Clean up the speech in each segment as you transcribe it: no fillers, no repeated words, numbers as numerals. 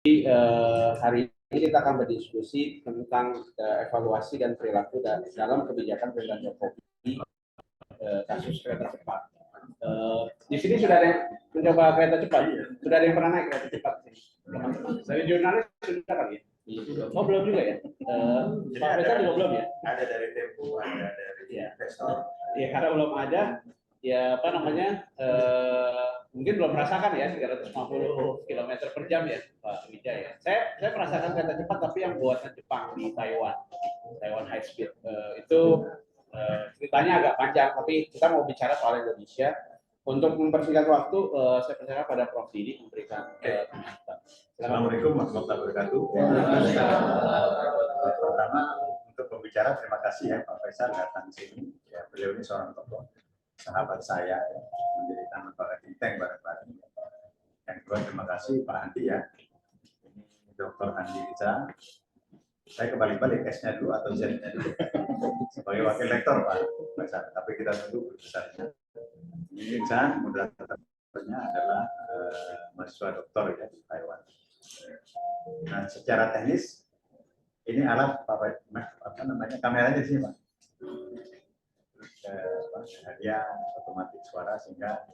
hari ini kita akan berdiskusi tentang evaluasi dan perilaku dalam kebijakan Presiden Jokowi kasus kereta cepat. Di sini sudah ada yang mencoba kereta cepat, sudah ada yang pernah naik kereta cepat. Dari jurnalis sudah kali ya? Oh belum juga ya? Pak Faisal juga belum ya? Ada dari Tempo, ada dari investor. Ya karena belum ada, ya apa namanya? Mungkin belum merasakan ya 350 km per jam ya Pak Wijaya. Saya merasakan kereta cepat tapi yang buatan Jepang di Taiwan High Speed. Itu ceritanya agak panjang, tapi kita mau bicara soal Indonesia. Untuk mempersingkat waktu, saya percaya pada Prof. Didi memberikan. Assalamualaikum warahmatullahi wabarakatuh. Pertama untuk pembicara, terima kasih ya Pak Faisal datang di sini. Ya, beliau ini seorang tokoh, sahabat saya, ya, menjadi tamu Pak Tinteng bareng-bareng. Yang kedua terima kasih Pak Andi ya, ini Dr. Andi Riza. Saya kembali-balik S-nya dulu atau Z-nya dulu sebagai wakil rektor Pak Faisal. Tapi kita tunggu besarnya. Ini Zan, moderatornya adalah mahasiswa doktor ya di Taiwan. Nah, secara teknis ini alat apa namanya kameranya di sini Pak. Hadiah otomatis suara sehingga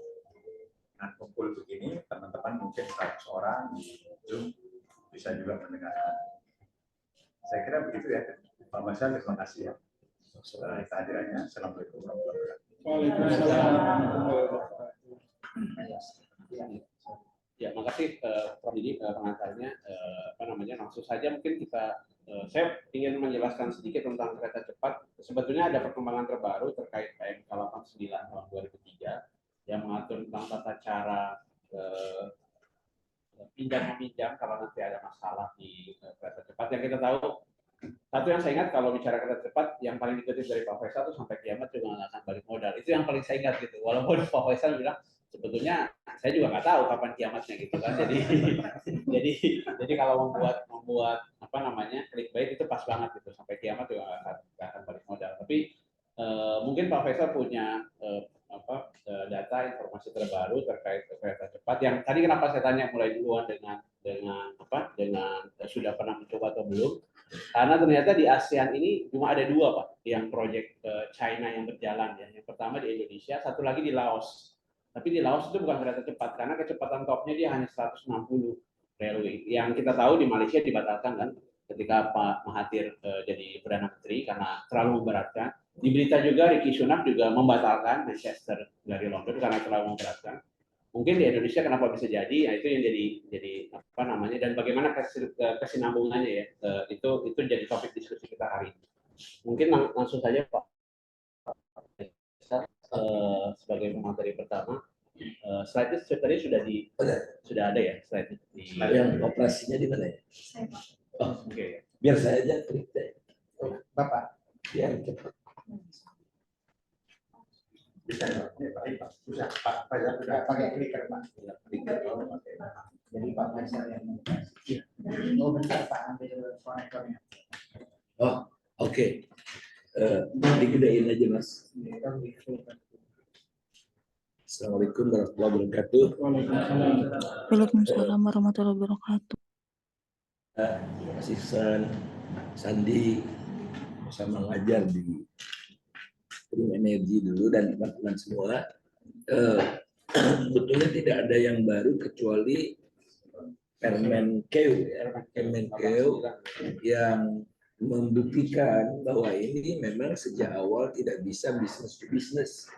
dengan kumpul begini teman-teman mungkin 100 orang di Zoom bisa juga mendengarkan. Saya kira begitu ya Pak Faisal, terima kasih ya kehadirannya. Assalamualaikum warahmatullahi wabarakatuh. Ya, makasih Prof. Didi pengantarnya. Apa namanya? Langsung saja mungkin saya ingin menjelaskan sedikit tentang kereta cepat. Sebetulnya ada perkembangan terbaru terkait PMK 89 tahun 2003 yang mengatur tentang tata cara pinjam meminjam kalau nanti ada masalah di kereta cepat. Yang kita tahu, satu yang saya ingat kalau bicara kereta cepat, yang paling dikutip dari Pak Faisal itu sampai kiamat juga nggak akan balik modal. Itu yang paling saya ingat gitu. Walaupun Pak Faisal bilang sebetulnya saya juga nggak tahu kapan kiamatnya gitu kan. Jadi kalau membuat apa namanya clickbait itu pas banget gitu. Sampai kiamat juga nggak akan balik modal. Tapi mungkin Pak Faisal punya data informasi terbaru terkait kereta cepat. Yang tadi kenapa saya tanya mulai duluan dengan sudah pernah mencoba atau belum? Karena ternyata di ASEAN ini cuma ada dua Pak, yang proyek China yang berjalan ya. Yang pertama di Indonesia, satu lagi di Laos. Tapi di Laos itu bukan kereta cepat karena kecepatan topnya dia hanya 160 railway. Yang kita tahu di Malaysia dibatalkan kan ketika Pak Mahathir jadi Perdana Menteri karena terlalu memberatkan. Di berita juga Rishi Sunak juga membatalkan Manchester dari London karena terlalu memberatkan. Mungkin di Indonesia kenapa bisa jadi? Ya itu yang jadi apa namanya dan bagaimana kesinambungannya ya. Itu jadi topik diskusi kita hari ini. Mungkin langsung saja Pak sebagai pemateri pertama. Slide itu tadi sudah ada ya slide di yang operasinya di mana ya? Oh, oke. Biar saya aja klik deh. Bapak, Biar cepat. bisa ya? Bisa Pak Faisal sudah pakai clicker Pak. Jadi Pak Faisal yang mau bentar Pak ambil konektornya. Oh, oke. Digedein aja Mas. Assalamualaikum warahmatullahi wabarakatuh. Waalaikumsalam warahmatullahi wabarakatuh. Mas Ihsan, Sandi, sama ngajar di Green Energy dulu dan teman-teman semua. Sebetulnya tidak ada yang baru kecuali Permenkeu yang membuktikan bahwa ini memang sejak awal tidak bisa business to business.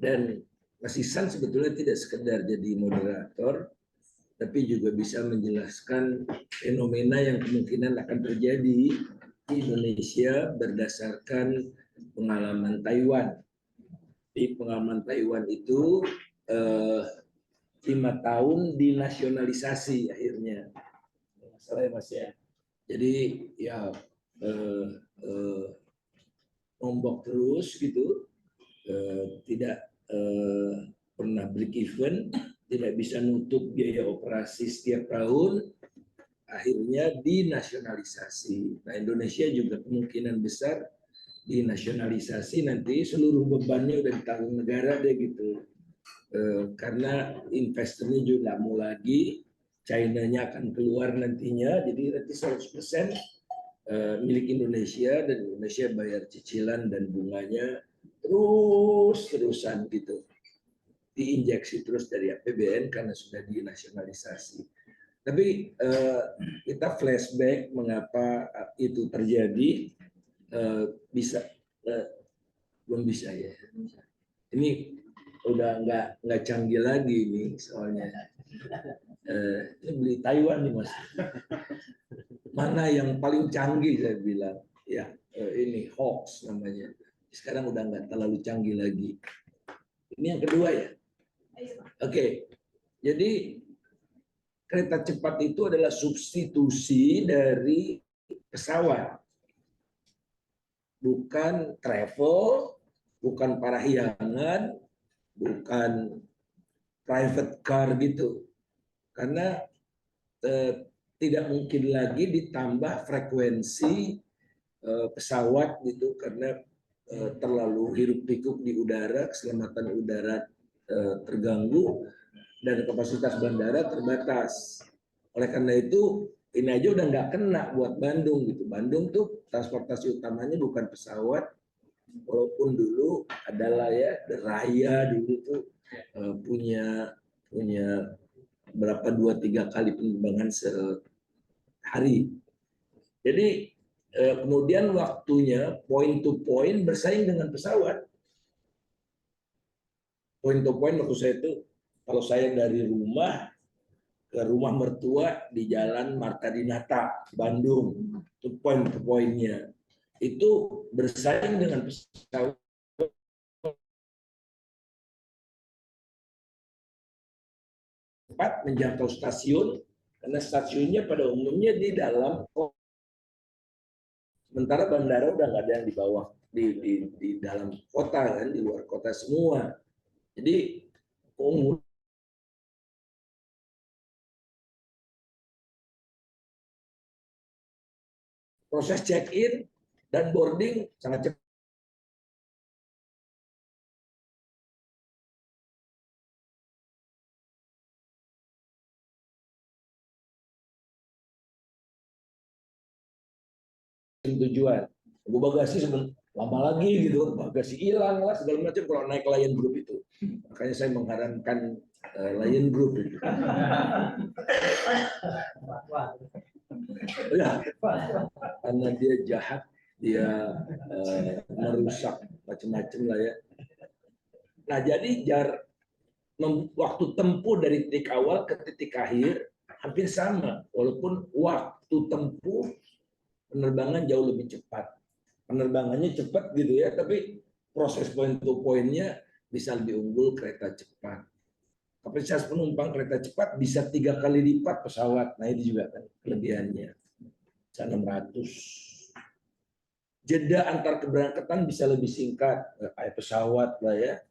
Dan Mas Ihsan sebetulnya tidak sekedar jadi moderator, tapi juga bisa menjelaskan fenomena yang kemungkinan akan terjadi di Indonesia berdasarkan pengalaman Taiwan. Di pengalaman Taiwan itu 5 tahun dinasionalisasi akhirnya. Masalah ya Mas ya. Jadi ya nombok terus gitu. Tidak pernah break even, tidak bisa nutup biaya operasi setiap tahun, akhirnya dinasionalisasi. Nah, Indonesia juga kemungkinan besar dinasionalisasi, nanti seluruh bebannya udah ditanggung negara deh gitu. Karena investornya juga nggak mau lagi China-nya akan keluar nantinya, jadi nanti 100% milik Indonesia, dan Indonesia bayar cicilan dan bunganya terus-terusan gitu. Diinjeksi terus dari APBN karena sudah dinasionalisasi. Tapi kita flashback mengapa itu terjadi, bisa belum bisa ya. Ini udah nggak canggih lagi nih soalnya. Ini beli Taiwan nih Mas. Mana yang paling canggih saya bilang, ya ini hoax namanya. Sekarang udah nggak terlalu canggih lagi. Ini yang kedua ya. Oke, jadi kereta cepat itu adalah substitusi dari pesawat, bukan travel, bukan parahyangan, bukan private car gitu. Karena tidak mungkin lagi ditambah frekuensi pesawat gitu, karena terlalu hiruk pikuk di udara, keselamatan udara terganggu, dan kapasitas bandara terbatas. Oleh karena itu ini aja udah nggak kena buat Bandung gitu. Bandung tuh transportasi utamanya bukan pesawat, walaupun dulu adalah ya Raya dulu tuh punya berapa 2-3 kali penerbangan sehari. Jadi kemudian waktunya point to point bersaing dengan pesawat. Point to point waktu saya itu, kalau saya dari rumah ke rumah mertua di Jalan Marta Dinata, Bandung, itu point to pointnya. Itu bersaing dengan pesawat cepat menjangkau stasiun, karena stasiunnya pada umumnya di dalam, sementara bandara udah nggak ada yang di bawah, di dalam kota kan, di luar kota semua. Jadi proses check-in dan boarding sangat cepat. Tujuan, gue bagasi lama lagi gitu, bagasi hilang lah segala macam kalau naik Lion Group itu. Makanya saya mengharamkan Lion Group itu. Ya, karena dia jahat, dia merusak macam-macam lah ya. Nah jadi waktu tempuh dari titik awal ke titik akhir hampir sama, walaupun waktu tempuh penerbangan jauh lebih cepat. Penerbangannya cepat gitu ya, tapi proses point to point-nya bisa lebih unggul kereta cepat. Kapasitas penumpang kereta cepat bisa 3 kali lipat pesawat. Nah ini juga kan kelebihannya. Bisa 600. Jeda antar keberangkatan bisa lebih singkat, kayak pesawat lah ya.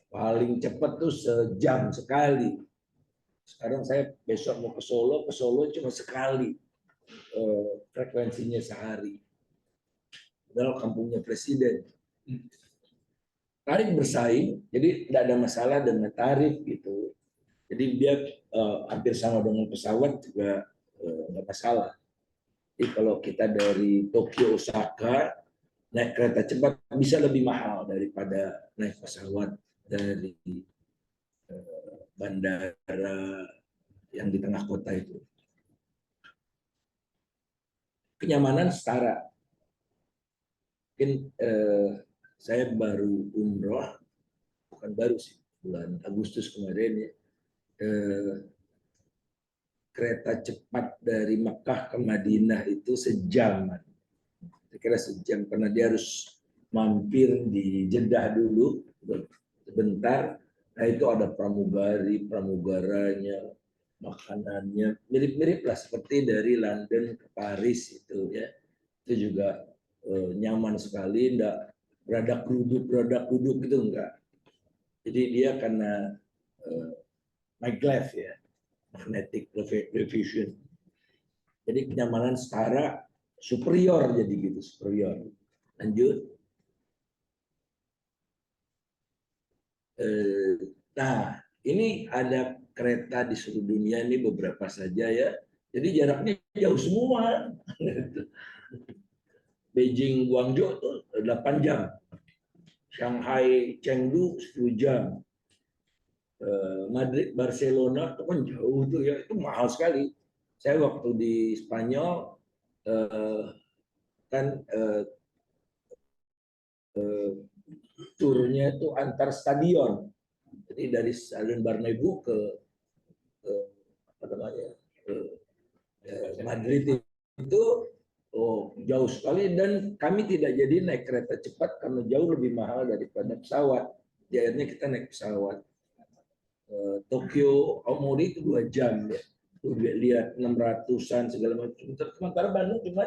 Paling cepat tuh sejam sekali. Sekarang saya besok mau ke Solo cuma sekali. Frekuensinya sehari. Padahal kampungnya presiden. Tarif bersaing, jadi tidak ada masalah dengan tarif gitu. Jadi dia hampir sama dengan pesawat juga nggak masalah. Jadi kalau kita dari Tokyo Osaka naik kereta cepat bisa lebih mahal daripada naik pesawat dari bandara yang di tengah kota itu. Kenyamanan setara. Mungkin saya baru umroh, bukan baru sih, bulan Agustus kemarin ya, kereta cepat dari Mekah ke Madinah itu sejam. Saya kira sejam karena dia harus mampir di Jeddah dulu sebentar. Nah itu ada pramugaranya, makanannya mirip-mirip lah seperti dari London ke Paris itu ya. Itu juga nyaman sekali, enggak beradak duduk gitu enggak. Jadi dia karena maglev ya, magnetic revision. Jadi kenyamanan setara, superior jadi gitu, superior. Lanjut. Nah, ini ada kereta di seluruh dunia ini beberapa saja ya. Jadi jaraknya jauh semua. Beijing Guangzhou itu 8 jam. Shanghai Chengdu 10 jam. Madrid Barcelona itu kan jauh tuh ya, itu mahal sekali. Saya waktu di Spanyol kan turnya itu antar stadion. Jadi dari Stadion Bernabeu ke apa namanya Madrid itu jauh sekali, dan kami tidak jadi naik kereta cepat karena jauh lebih mahal daripada pesawat. Di akhirnya kita naik pesawat. Tokyo Aomori itu 2 jam ya. Tuh, lihat 600-an segala macam. Sementara Bandung cuma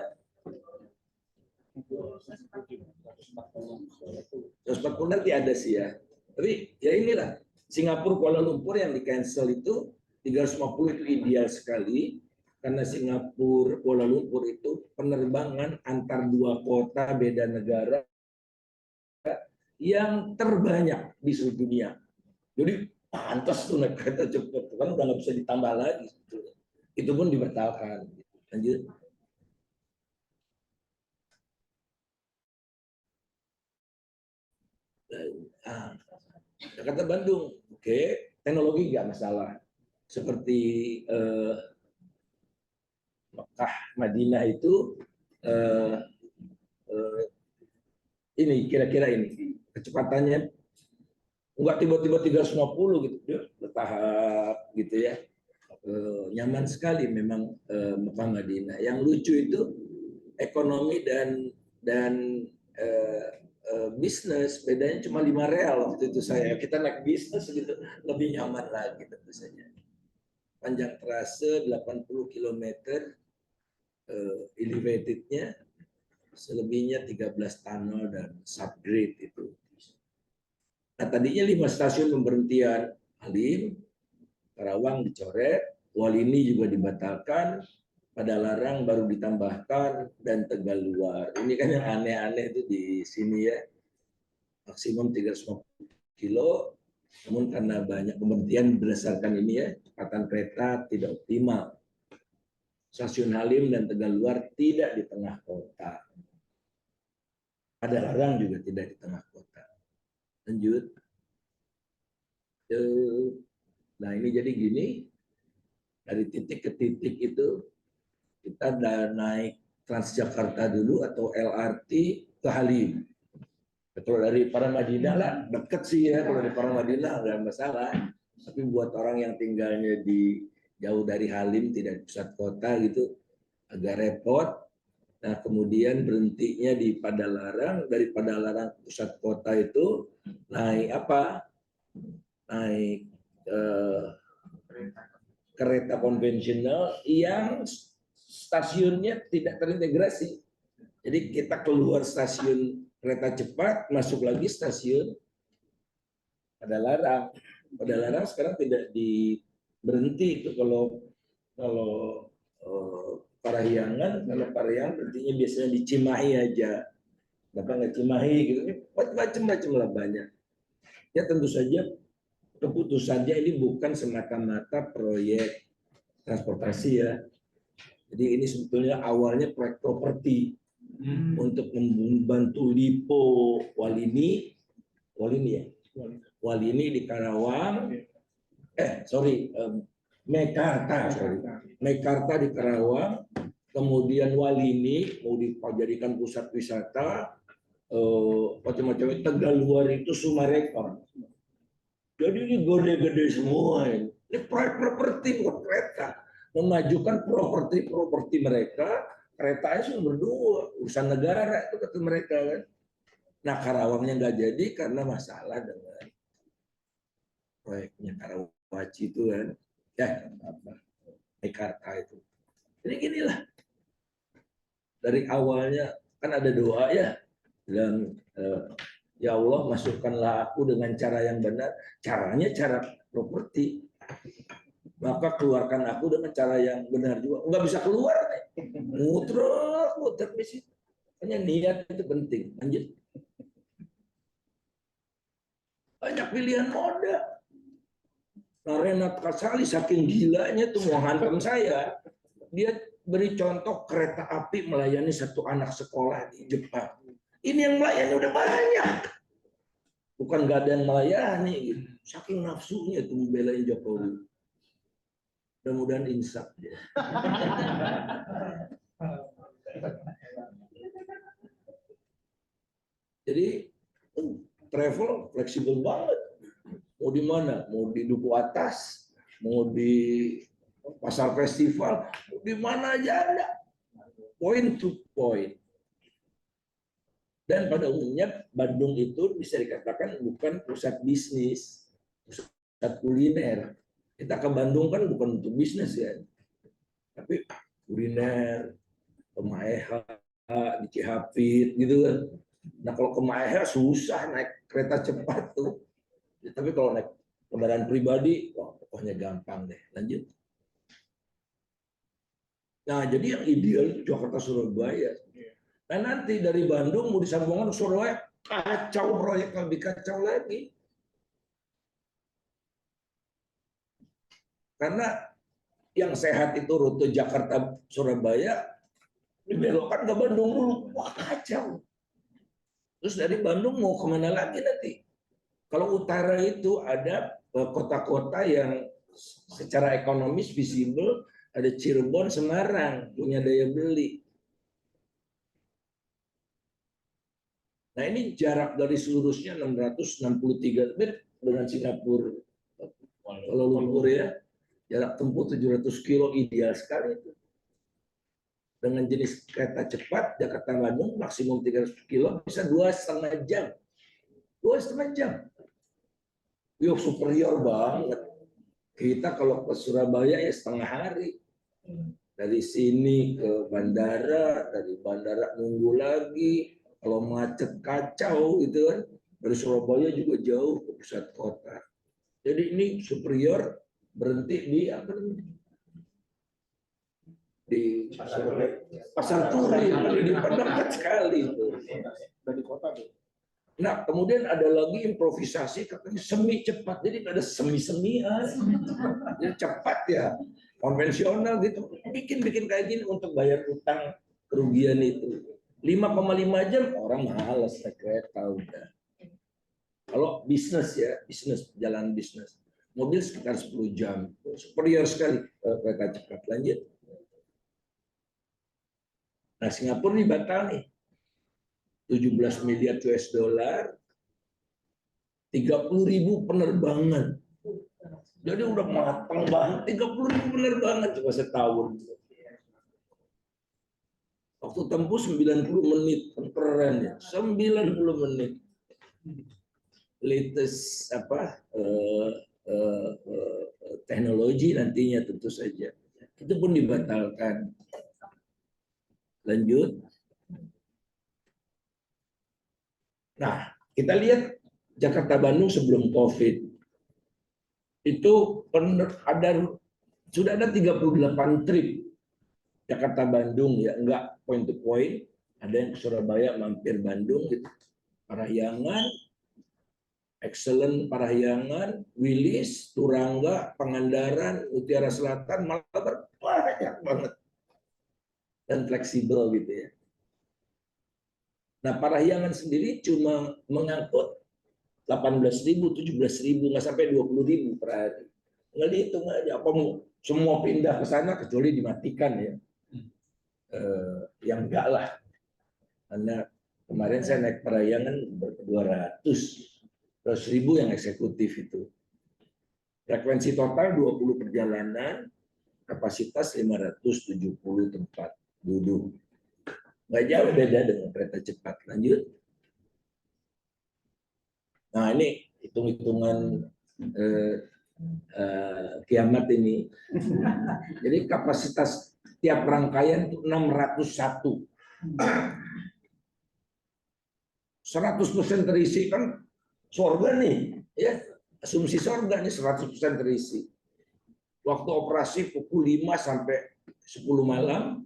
140 nanti ada sih ya. Tapi ya inilah, Singapura Kuala Lumpur yang di cancel itu 350 itu ideal sekali, karena Singapura Kuala Lumpur itu penerbangan antar 2 kota beda negara yang terbanyak di seluruh dunia. Jadi pantas tuh naik kereta cepat, kan udah nggak bisa ditambah lagi. Itu pun dibatalkan. Lanjut. Jakarta Bandung, oke, teknologi nggak masalah. Seperti Mekah, Madinah itu ini kira-kira ini kecepatannya nggak tiba-tiba 350 gitu, dia bertahap gitu ya. Nyaman sekali memang Mekah Madinah. Yang lucu itu ekonomi dan bisnis bedanya cuma 5 real waktu itu kita naik bisnis gitu, lebih nyaman lagi tentu saja. Panjang trase 80 km, elevatednya selebihnya 13 tunnel dan subgrade itu. Nah, tadinya 5 stasiun pemberhentian, Halim, Karawang dicoret, Walini juga dibatalkan, Padalarang baru ditambahkan, dan Tegaluar. Ini kan yang aneh-aneh itu di sini ya. Maksimum 350 kilo, namun karena banyak pemberhentian berdasarkan ini ya, kecepatan kereta tidak optimal. Stasiun Halim dan Tegaluar tidak di tengah kota. Padalarang juga tidak di tengah kota. Lanjut. Nah ini jadi gini, dari titik ke titik itu kita naik Transjakarta dulu atau LRT ke Halim. Kalau dari Paramadina lah dekat sih ya, kalau dari Paramadina nggak masalah. Tapi buat orang yang tinggalnya di jauh dari Halim, tidak di pusat kota gitu, agak repot. Nah kemudian berhentinya di Padalarang, dari Padalarang pusat kota itu naik apa? Naik kereta konvensional yang stasiunnya tidak terintegrasi. Jadi kita keluar stasiun kereta cepat, masuk lagi stasiun Padalarang. Padalarang sekarang tidak berhenti itu kalau Parahyangan, kalau Parahyangan berhentinya biasanya di Cimahi aja. Kenapa nggak Cimahi gitu? Macam-macam lah banyak. Ya tentu saja keputusannya ini bukan semata-mata proyek transportasi ya. Jadi ini sebetulnya awalnya proyek properti untuk membantu Lipo Walini di Karawang. Mekarta di Karawang, kemudian Walini mau dijadikan pusat wisata, macam-macam. Tegaluar itu Sumarekon. Jadi ini gede-gede semua ini. Ini proyek properti bukan kereta. Memajukan properti mereka, keretanya cuma berdua, urusan negara itu kata mereka kan. Nah Karawangnya nggak jadi karena masalah dengan proyeknya Karawaci itu kan. Ya apa? Mekarta itu. Jadi ginilah. Dari awalnya kan ada doa ya, dan ya Allah masukkanlah aku dengan cara yang benar. Caranya cara properti. Maka keluarkan aku dengan cara yang benar juga. Enggak bisa keluar, muter di situ. Hanya niat itu penting. Lanjut. Banyak pilihan moda. Nah, Renat Kasali saking gilanya tuh mau hantam saya, dia beri contoh kereta api melayani satu anak sekolah di Jepang. Ini yang melayani udah banyak. Bukan nggak ada yang melayani, gitu. Saking nafsunya tuh membelain Jokowi. Mudah-mudahan insaf dia. Jadi travel fleksibel banget. Mau di mana? Mau di Duku Atas, mau di pasar festival, mau di mana aja ada. Point to point. Dan pada umumnya Bandung itu bisa dikatakan bukan pusat bisnis, pusat kuliner. Kita ke Bandung kan bukan untuk bisnis ya, tapi kuliner, ke Maeha, di Cihapit gitu kan. Nah kalau ke Maeha susah naik kereta cepat tuh. Tapi kalau naik kendaraan pribadi, wah pokoknya gampang deh. Lanjut. Nah jadi yang ideal itu Jakarta Surabaya. Nah nanti dari Bandung mau disambungkan ke Surabaya, kacau proyek lebih kacau lagi. Karena yang sehat itu rute Jakarta Surabaya dibelokkan ke Bandung dulu, wah kacau. Terus dari Bandung mau kemana lagi nanti? Kalau utara itu ada kota-kota yang secara ekonomis visible, ada Cirebon, Semarang punya daya beli. Nah ini jarak dari lurusnya 663 meter dengan Singapura. Kalau Lumpur ya, jarak tempuh 700 kilo ideal sekali itu. Dengan jenis kereta cepat Jakarta Bandung maksimum 300 kilo bisa 2,5 jam. 2,5 jam. Yo superior banget. Kita kalau ke Surabaya ya setengah hari. Dari sini ke bandara, dari bandara nunggu lagi. Kalau macet kacau gitu kan. Dari Surabaya juga jauh ke pusat kota. Jadi ini superior berhenti di apa namanya? Di Pasar Turi, di dekat sekali itu. Dari kota tuh. Nah, kemudian ada lagi improvisasi katanya semi cepat. Jadi ada semi-semian. Jadi cepat ya, konvensional gitu. Bikin kayak gini untuk bayar utang kerugian itu. 5,5 jam orang malas naik kereta udah. Kalau bisnis ya, bisnis jalan bisnis. Mobil sekitar 10 jam. Superior sekali kereta cepat. Lanjut. Nah, Singapura ini batal nih. 17 miliar US dollar, 30.000 penerbangan. Jadi udah matang banget, 30.000 penerbangan coba setahun. Waktu tempuh 90 menit, keren ya, 90 menit. Latest teknologi nantinya tentu saja. Itu pun dibatalkan. Lanjut. Nah, kita lihat Jakarta Bandung sebelum COVID. Itu sudah ada 38 trip Jakarta Bandung ya, enggak point to point. Ada yang ke Surabaya mampir Bandung gitu. Parahyangan, Excellent Parahyangan, Wilis, Turangga, Pangandaran, Mutiara Selatan, malah banyak banget. Dan fleksibel gitu ya. Nah, Parahyangan sendiri cuma mengangkut 18.000, 17.000, nggak sampai 20.000 per hari. Nggak dihitung aja. Apa semua pindah ke sana kecuali dimatikan ya. Yang enggak lah. Karena kemarin saya naik Parahyangan 200.000 yang eksekutif itu. Frekuensi total 20 perjalanan, kapasitas 570 tempat duduk. Nggak jauh beda dengan kereta cepat. Lanjut. Nah ini hitung-hitungan kiamat ini. Jadi kapasitas tiap rangkaian itu 601. 100% terisi kan surga nih. Ya, asumsi surga nih 100% terisi. Waktu operasi pukul 5 sampai 10 malam.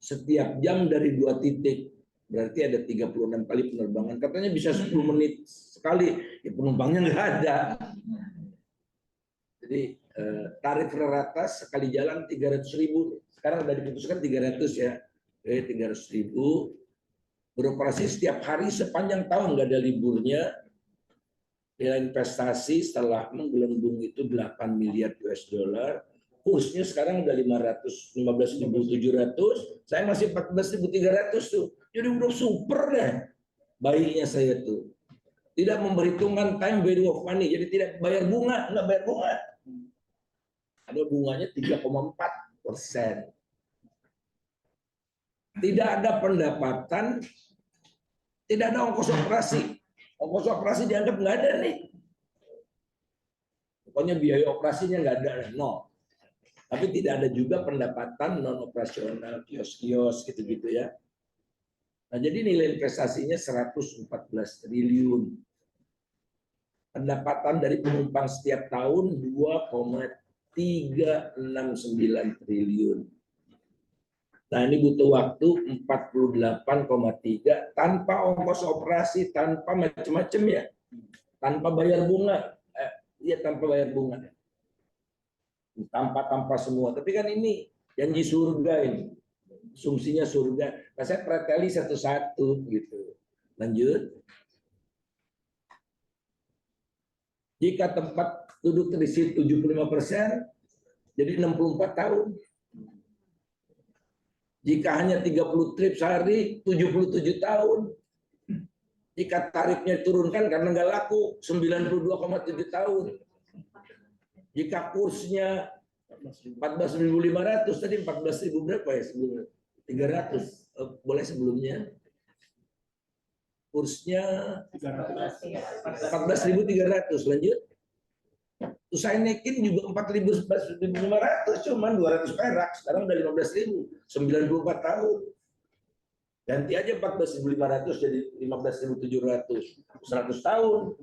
Setiap jam dari 2 titik, berarti ada 36 kali penerbangan. Katanya bisa 10 menit sekali, ya penumpangnya nggak ada. Jadi tarif rata sekali jalan 300.000. Sekarang udah diputuskan 300 ya. Oke, 300.000. Beroperasi setiap hari sepanjang tahun, nggak ada liburnya. Nilai investasi setelah menggelembung itu 8 miliar US dollar. Kursnya sekarang udah 15.700. Saya masih 14.300 tuh. Jadi udah super deh. Baiknya saya tuh. Tidak memperhitungkan time value of money. Jadi tidak bayar bunga, nggak bayar bunga. Ada bunganya 3,4%. Tidak ada pendapatan, tidak ada ongkos operasi. Ongkos operasi dianggap nggak ada nih. Pokoknya biaya operasinya nggak ada, nol. Tapi tidak ada juga pendapatan non operasional, kios-kios gitu-gitu ya. Nah, jadi nilai investasinya 114 triliun. Pendapatan dari penumpang setiap tahun 2,369 triliun. Nah, ini butuh waktu 48,3 tanpa ongkos operasi, tanpa macam-macam ya. Tanpa bayar bunga. Tanpa bayar bunga. Tanpa semua. Tapi kan ini janji surga ini. Asumsinya surga. Nah, saya preteli satu-satu gitu. Lanjut. Jika tempat duduk terisi 75%, jadi 64 tahun. Jika hanya 30 trip sehari, 77 tahun. Jika tarifnya turunkan karena nggak laku, 92,7 tahun. Jika kursnya 14.500, tadi 14.000 berapa ya sebelumnya? 300, boleh sebelumnya. Kursnya 14.300, lanjut. Terus saya naikin juga 4.500, cuman 200 perak. Sekarang udah 15.000, 94 tahun. Ganti aja 14.500 jadi 15.700, 100 tahun.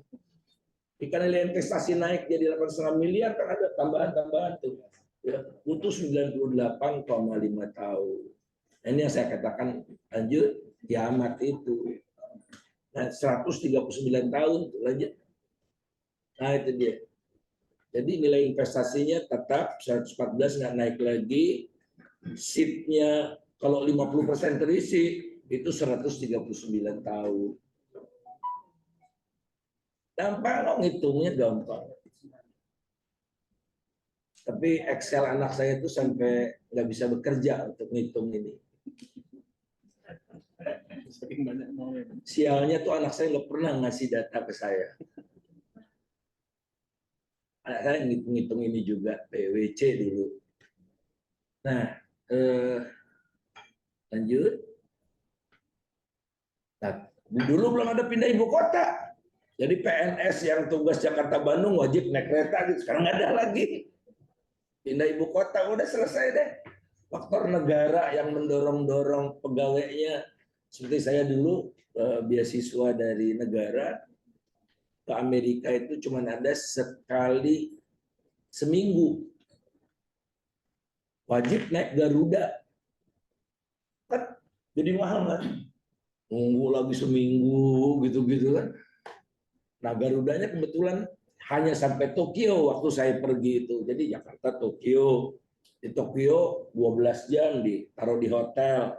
Jika nilai investasi naik jadi 8,5 miliar, kan ada tambahan-tambahan tuh. Ya, butuh 98,5 tahun. Ini yang saya katakan, lanjut, kiamat itu. Nah, 139 tahun, lanjut. Nah, itu dia. Jadi nilai investasinya tetap 114, nggak naik lagi. Seatnya kalau 50% terisi, itu 139 tahun. Gampang loh ngitungnya, gampang. Tapi Excel anak saya itu sampai nggak bisa bekerja untuk ngitung ini. Sialnya tuh anak saya nggak pernah ngasih data ke saya. Anak saya ngitung ini juga, PWC dulu. Nah, lanjut. Nah, dulu belum ada pindah ibu kota. Jadi PNS yang tugas Jakarta Bandung wajib naik kereta, gitu. Sekarang nggak ada lagi. Pindah ibu kota, udah selesai deh. Faktor negara yang mendorong-dorong pegawainya. Seperti saya dulu, beasiswa dari negara, ke Amerika itu cuma ada sekali seminggu. Wajib naik Garuda. Kan jadi mahal kan? Nunggu lagi seminggu gitu-gitu kan. Nah, Garudanya kebetulan hanya sampai Tokyo waktu saya pergi itu. Jadi Jakarta, Tokyo. Di Tokyo 12 jam ditaruh di hotel.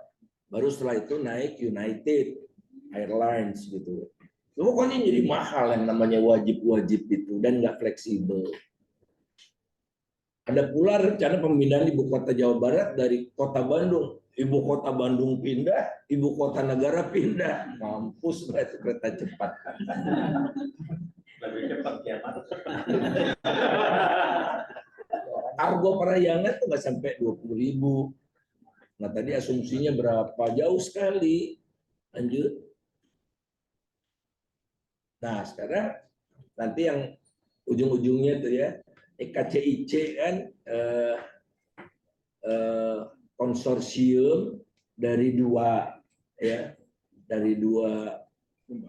Baru setelah itu naik United Airlines gitu. Pokoknya jadi mahal yang namanya wajib-wajib itu dan nggak fleksibel. Ada pula rencana pemindahan ibu kota Jawa Barat dari kota Bandung. Ibu kota Bandung pindah, ibu kota negara pindah. Mampus lah itu kereta cepat. Lebih cepat kiamat. Argo Parahyangan itu nggak sampai 20.000. Nah tadi asumsinya berapa? Jauh sekali. Lanjut. Nah sekarang nanti yang ujung-ujungnya tuh ya, KCIC kan konsorsium dari dua ya, dari dua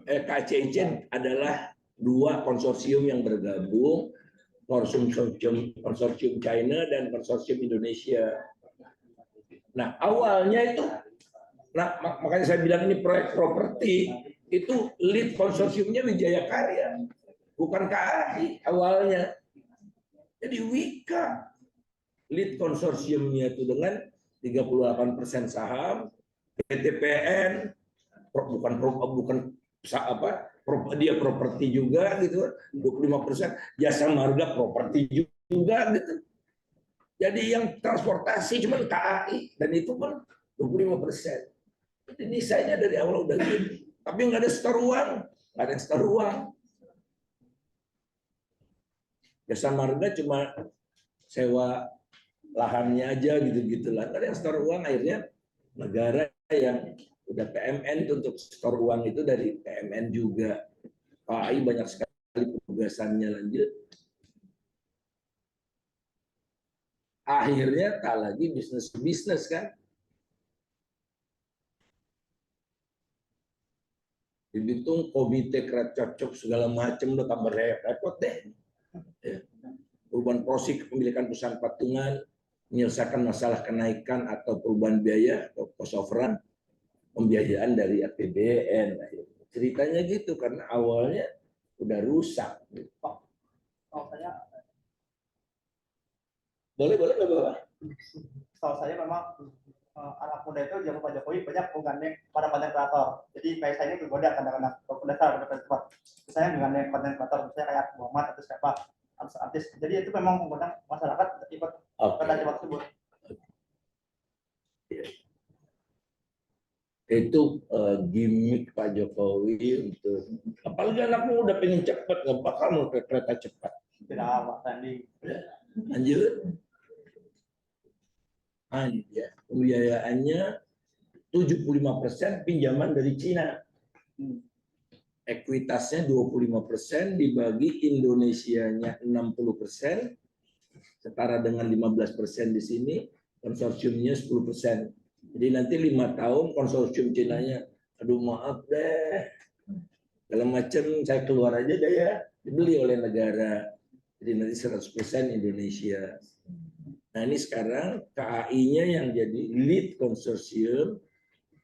KCIC adalah dua konsorsium yang bergabung, konsorsium China dan konsorsium Indonesia. Nah awalnya itu, nah makanya saya bilang ini proyek properti. Itu lead konsorsiumnya Wijaya Karya, bukan KAI awalnya. Jadi Wika lead konsorsiumnya itu dengan 38% saham, PTPN bukan dia properti juga gitu, 25%, jasa marga properti juga gitu. Jadi yang transportasi cuma KAI dan itu pun 25%. Jadi desainnya dari awal udah gitu. Tapi nggak ada store uang, nggak ada store uang. Jasa marga cuma sewa lahannya aja gitu-gitulah. Nggak ada yang store uang, akhirnya negara yang udah PMN itu untuk store uang itu dari PMN juga. KAI banyak sekali penugasannya. Lanjut. Akhirnya tak lagi bisnis kan. Dihitung komite kera cocok segala macam udah tambah repot deh. Ya. Perubahan prosi kepemilikan perusahaan patungan, menyelesaikan masalah kenaikan atau perubahan biaya atau cost of run, pembiayaan dari APBN. Ceritanya gitu karena awalnya udah rusak. Saya Boleh nggak Bapak? setahu saya memang anak muda itu zaman Pak Jokowi banyak menggandeng para konten kreator. Jadi kayak saya ini tergoda kadang-kadang berdasar cepat. Saya menggandeng konten kreator, misalnya kayak Muhammad atau siapa artis. Jadi itu memang mengundang masyarakat ikut pada cepat tersebut. Itu gimmick Pak Jokowi untuk apalagi anak muda pengen cepat, nggak bakal mau kereta cepat. Tidak apa tadi. Lanjut. Ya, pembiayaannya 75% pinjaman dari Cina. Ekuitasnya 25% dibagi Indonesianya 60%, setara dengan 15% di sini, konsorsiumnya 10%. Jadi nanti 5 tahun konsorsium Cinanya, aduh maaf deh, segala macam saya keluar aja deh ya, dibeli oleh negara. Jadi nanti 100% Indonesia. Nah ini sekarang KAI-nya yang jadi lead konsorsium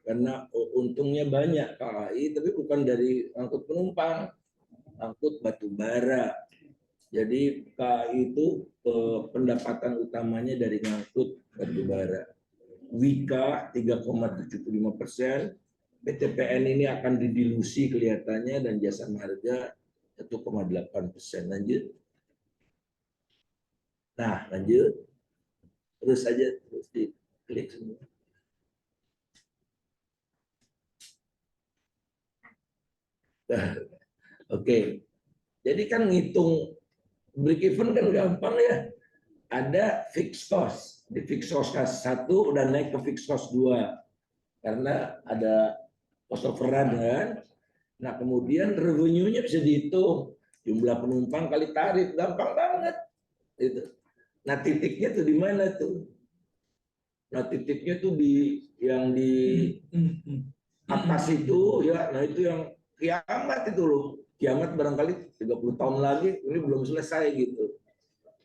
karena untungnya banyak KAI, tapi bukan dari angkut penumpang, angkut batu bara. Jadi KAI itu pendapatan utamanya dari ngangkut batu bara. Wika 3,75%, PTPN ini akan didilusi kelihatannya dan jasa marga 1,8%. Lanjut. Nah lanjut. Terus saja terus diklik semua. Oke. Jadi kan ngitung break even kan gampang ya. Ada fixed cost. Di fixed cost 1 udah naik ke fixed cost 2. Karena ada cost of run kan. Nah, kemudian revenue-nya bisa dihitung. Jumlah penumpang kali tarif, gampang banget. Itu. Nah, titiknya tuh di mana tuh? Nah, titiknya tuh di yang di atas itu ya, nah itu yang kiamat itu loh. Kiamat barangkali 30 tahun lagi ini belum selesai gitu.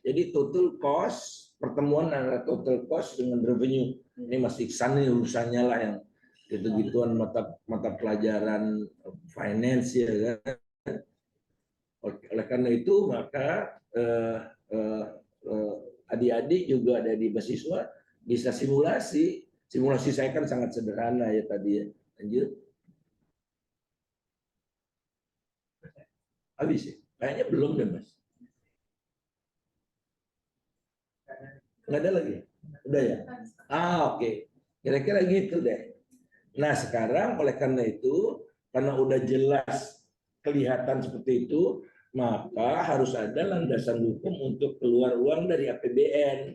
Jadi total cost, pertemuan antara total cost dengan revenue. Ini masih sana urusannya lah yang gitu-gituan mata pelajaran finance ya kan. Oleh karena itu maka adik-adik juga ada di mahasiswa bisa simulasi. Simulasi saya kan sangat sederhana ya tadi ya. Lanjut. Habis ya? Kayaknya belum deh Mas. Nggak ada lagi? Udah ya? Oke. Kira-kira gitu deh. Nah sekarang oleh karena itu, karena udah jelas kelihatan seperti itu, maka harus ada landasan hukum untuk keluar uang dari APBN.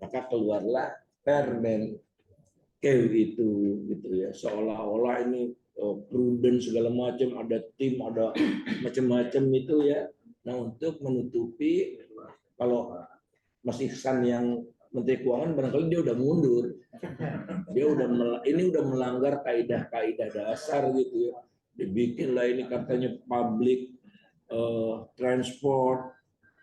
Maka keluarlah Permen itu gitu ya, seolah-olah ini prudent segala macam, ada tim, ada macam-macam itu ya. Nah untuk menutupi kalau Mas Ihsan yang Menteri Keuangan barangkali dia udah mundur, dia udah melanggar kaidah-kaidah dasar gitu ya. Dibikinlah ini katanya public transport,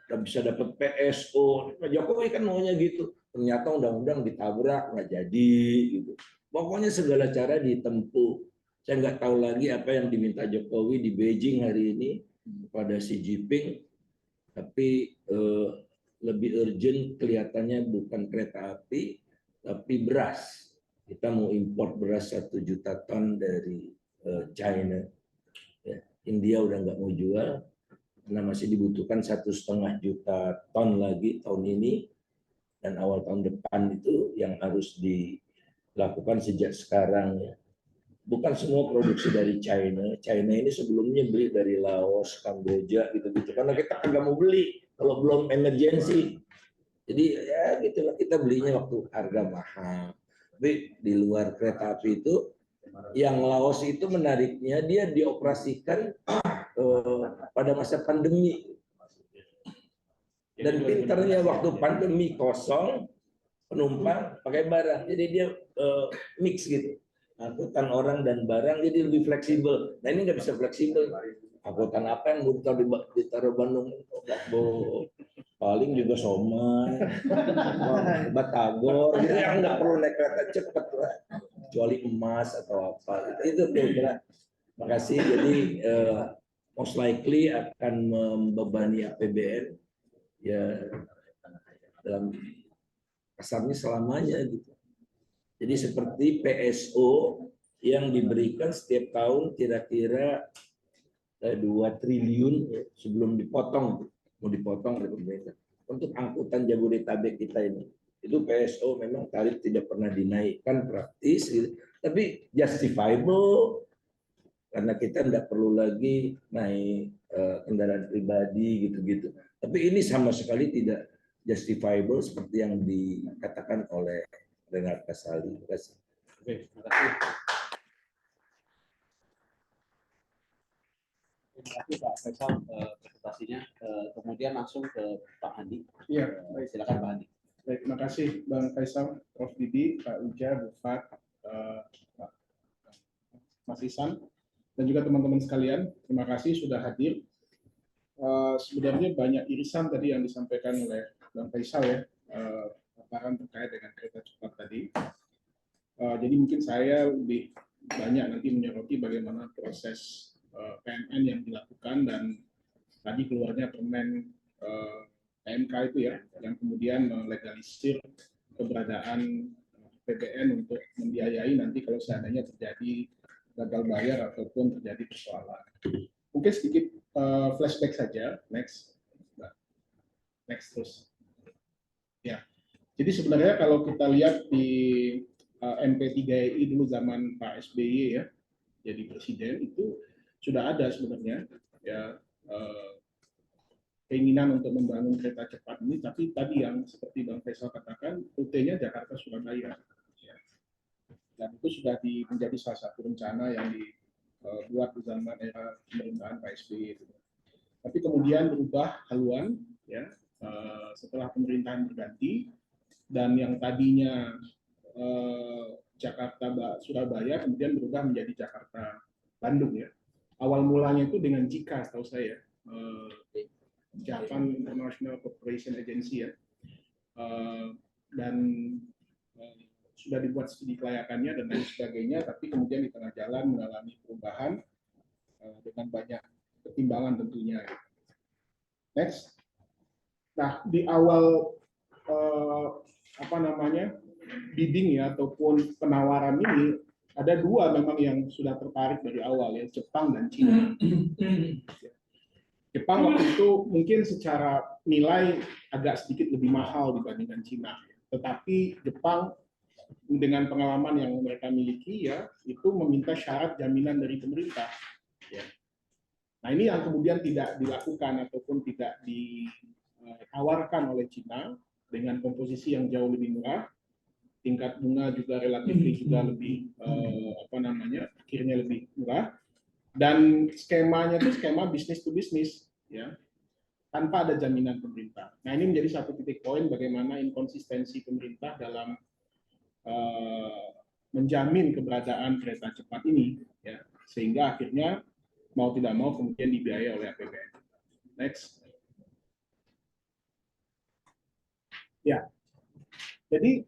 dan bisa dapat PSO. Pak Jokowi kan maunya gitu. Ternyata undang-undang ditabrak, nggak jadi. Gitu. Pokoknya segala cara ditempuh. Saya nggak tahu lagi apa yang diminta Jokowi di Beijing hari ini kepada Xi Jinping. Tapi lebih urgent kelihatannya bukan kereta api, tapi beras. Kita mau import beras 1 juta ton dari China. Ya, India udah nggak mau jual, karena masih dibutuhkan 1,5 juta ton lagi tahun ini, dan awal tahun depan itu yang harus dilakukan sejak sekarang. Ya. Bukan semua produksi dari China. China ini sebelumnya beli dari Laos, Kamboja, gitu-gitu. Karena kita nggak mau beli kalau belum emergency. Jadi ya gitulah, kita belinya waktu harga mahal. Tapi di luar kereta api itu, yang Laos itu menariknya dia dioperasikan pada masa pandemi. Dan pintarnya waktu pandemi kosong, penumpang pakai barang. Jadi dia mix gitu. Angkutan orang dan barang jadi lebih fleksibel. Nah ini nggak bisa fleksibel. Angkutan apa yang mau ditaruh Bandung? Paling juga somai, batagor, gitu yang nggak perlu naik kereta cepat lah. Kecuali emas atau apa. Itu kira-kira. Makasih. Jadi most likely akan membebani APBN ya dalam kasarnya selamanya gitu. Jadi seperti PSO yang diberikan setiap tahun kira-kira 2 triliun sebelum dipotong, mau dipotong oleh pemerintah untuk angkutan Jabodetabek kita ini. Itu PSO memang tarif tidak pernah dinaikkan praktis, gitu. Tapi justifiable karena kita tidak perlu lagi naik kendaraan pribadi gitu-gitu. Tapi ini sama sekali tidak justifiable seperti yang dikatakan oleh Renat Kasali. Terima kasih. Oke, terima kasih. Terima kasih Pak Faisal presentasinya. Kemudian langsung ke Pak Handi. Iya, baik. Silakan Pak Handi. Baik, terima kasih Bang Faisal, Prof. Didi, Pak Uja, Bu Fat, Mas Isan, dan juga teman-teman sekalian. Terima kasih sudah hadir. Sebenarnya banyak irisan tadi yang disampaikan oleh Bang Faisal ya, paparan terkait dengan kereta cepat tadi. Jadi mungkin saya lebih banyak nanti menyoroti bagaimana proses PMN yang dilakukan dan tadi keluarnya permen PMK itu ya, yang kemudian melegalisir keberadaan PBN untuk membiayai nanti kalau seandainya terjadi gagal bayar ataupun terjadi persoalan. Mungkin sedikit flashback saja, next terus. Ya, jadi sebenarnya kalau kita lihat di MP3I dulu zaman Pak SBY ya, jadi presiden itu sudah ada sebenarnya ya keinginan untuk membangun kereta cepat ini, tapi tadi yang seperti Bang Faisal katakan, rutenya Jakarta-Surabaya. Ya. Dan itu sudah menjadi salah satu rencana yang dibuat di zaman era pemerintahan Pak SBY. Tapi kemudian berubah haluan, ya, setelah pemerintahan berganti, dan yang tadinya Jakarta-Surabaya kemudian berubah menjadi Jakarta-Bandung. Ya. Awal mulanya itu dengan JICA, setahu saya. Japan International Cooperation Agency ya, dan sudah dibuat studi kelayakannya dan lain sebagainya, tapi kemudian di tengah jalan mengalami perubahan dengan banyak pertimbangan tentunya. Next, nah di awal bidding ya ataupun penawaran ini ada dua memang yang sudah tertarik dari awal ya, Jepang dan Cina. Jepang waktu itu mungkin secara nilai agak sedikit lebih mahal dibandingkan Cina, tetapi Jepang dengan pengalaman yang mereka miliki ya itu meminta syarat jaminan dari pemerintah. Ya. Nah ini yang kemudian tidak dilakukan ataupun tidak ditawarkan oleh Cina dengan komposisi yang jauh lebih murah, tingkat bunga juga relatif juga lebih akhirnya lebih murah. Dan skemanya itu skema bisnis to bisnis, ya, tanpa ada jaminan pemerintah. Nah ini menjadi satu titik poin bagaimana inkonsistensi pemerintah dalam menjamin keberadaan kereta cepat ini, ya, sehingga akhirnya mau tidak mau kemudian dibiayai oleh APBN. Next, ya, jadi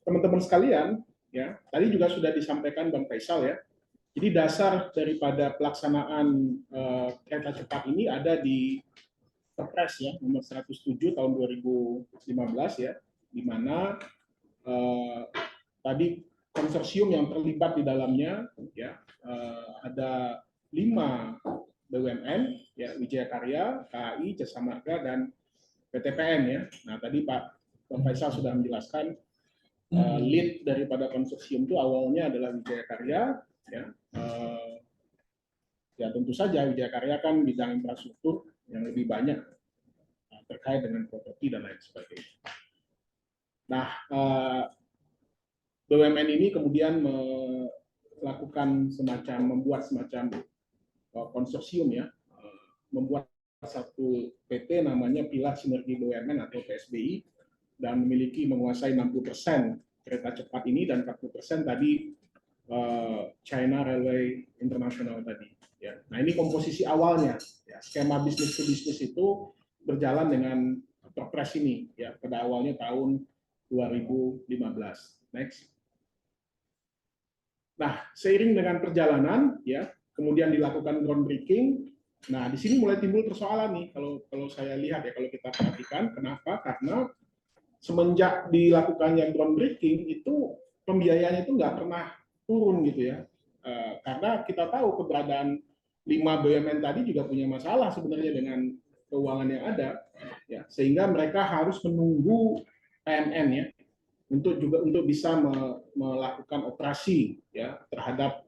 teman-teman sekalian, ya, tadi juga sudah disampaikan Bang Faisal ya. Jadi dasar daripada pelaksanaan kereta cepat ini ada di Perpres ya nomor 107 tahun 2015 ya, di mana tadi konsorsium yang terlibat di dalamnya ya ada 5 BUMN ya, Wijaya Karya, KAI, Jasa Marga, dan PTPN ya. Nah tadi Pak Faisal sudah menjelaskan lead daripada konsorsium itu awalnya adalah Wijaya Karya ya. Ya tentu saja Wijaya Karya kan bidang infrastruktur yang lebih banyak terkait dengan properti dan lain sebagainya. Nah, BUMN ini kemudian membuat semacam konsorsium ya, membuat satu PT namanya Pilar Sinergi BUMN atau PSBI, dan menguasai 60% kereta cepat ini, dan 40% tadi China Railway International tadi. Ya. Nah ini komposisi awalnya, ya. Skema bisnis to bisnis itu berjalan dengan Perpres ini, ya pada awalnya tahun 2015. Next. Nah seiring dengan perjalanan, ya kemudian dilakukan groundbreaking. Nah di sini mulai timbul persoalan nih, kalau saya lihat ya, kalau kita perhatikan, kenapa? Karena semenjak dilakukannya groundbreaking itu pembiayaannya itu nggak pernah turun gitu ya, karena kita tahu keberadaan 5 BUMN tadi juga punya masalah sebenarnya dengan keuangan yang ada ya, sehingga mereka harus menunggu PMN ya untuk bisa melakukan operasi ya terhadap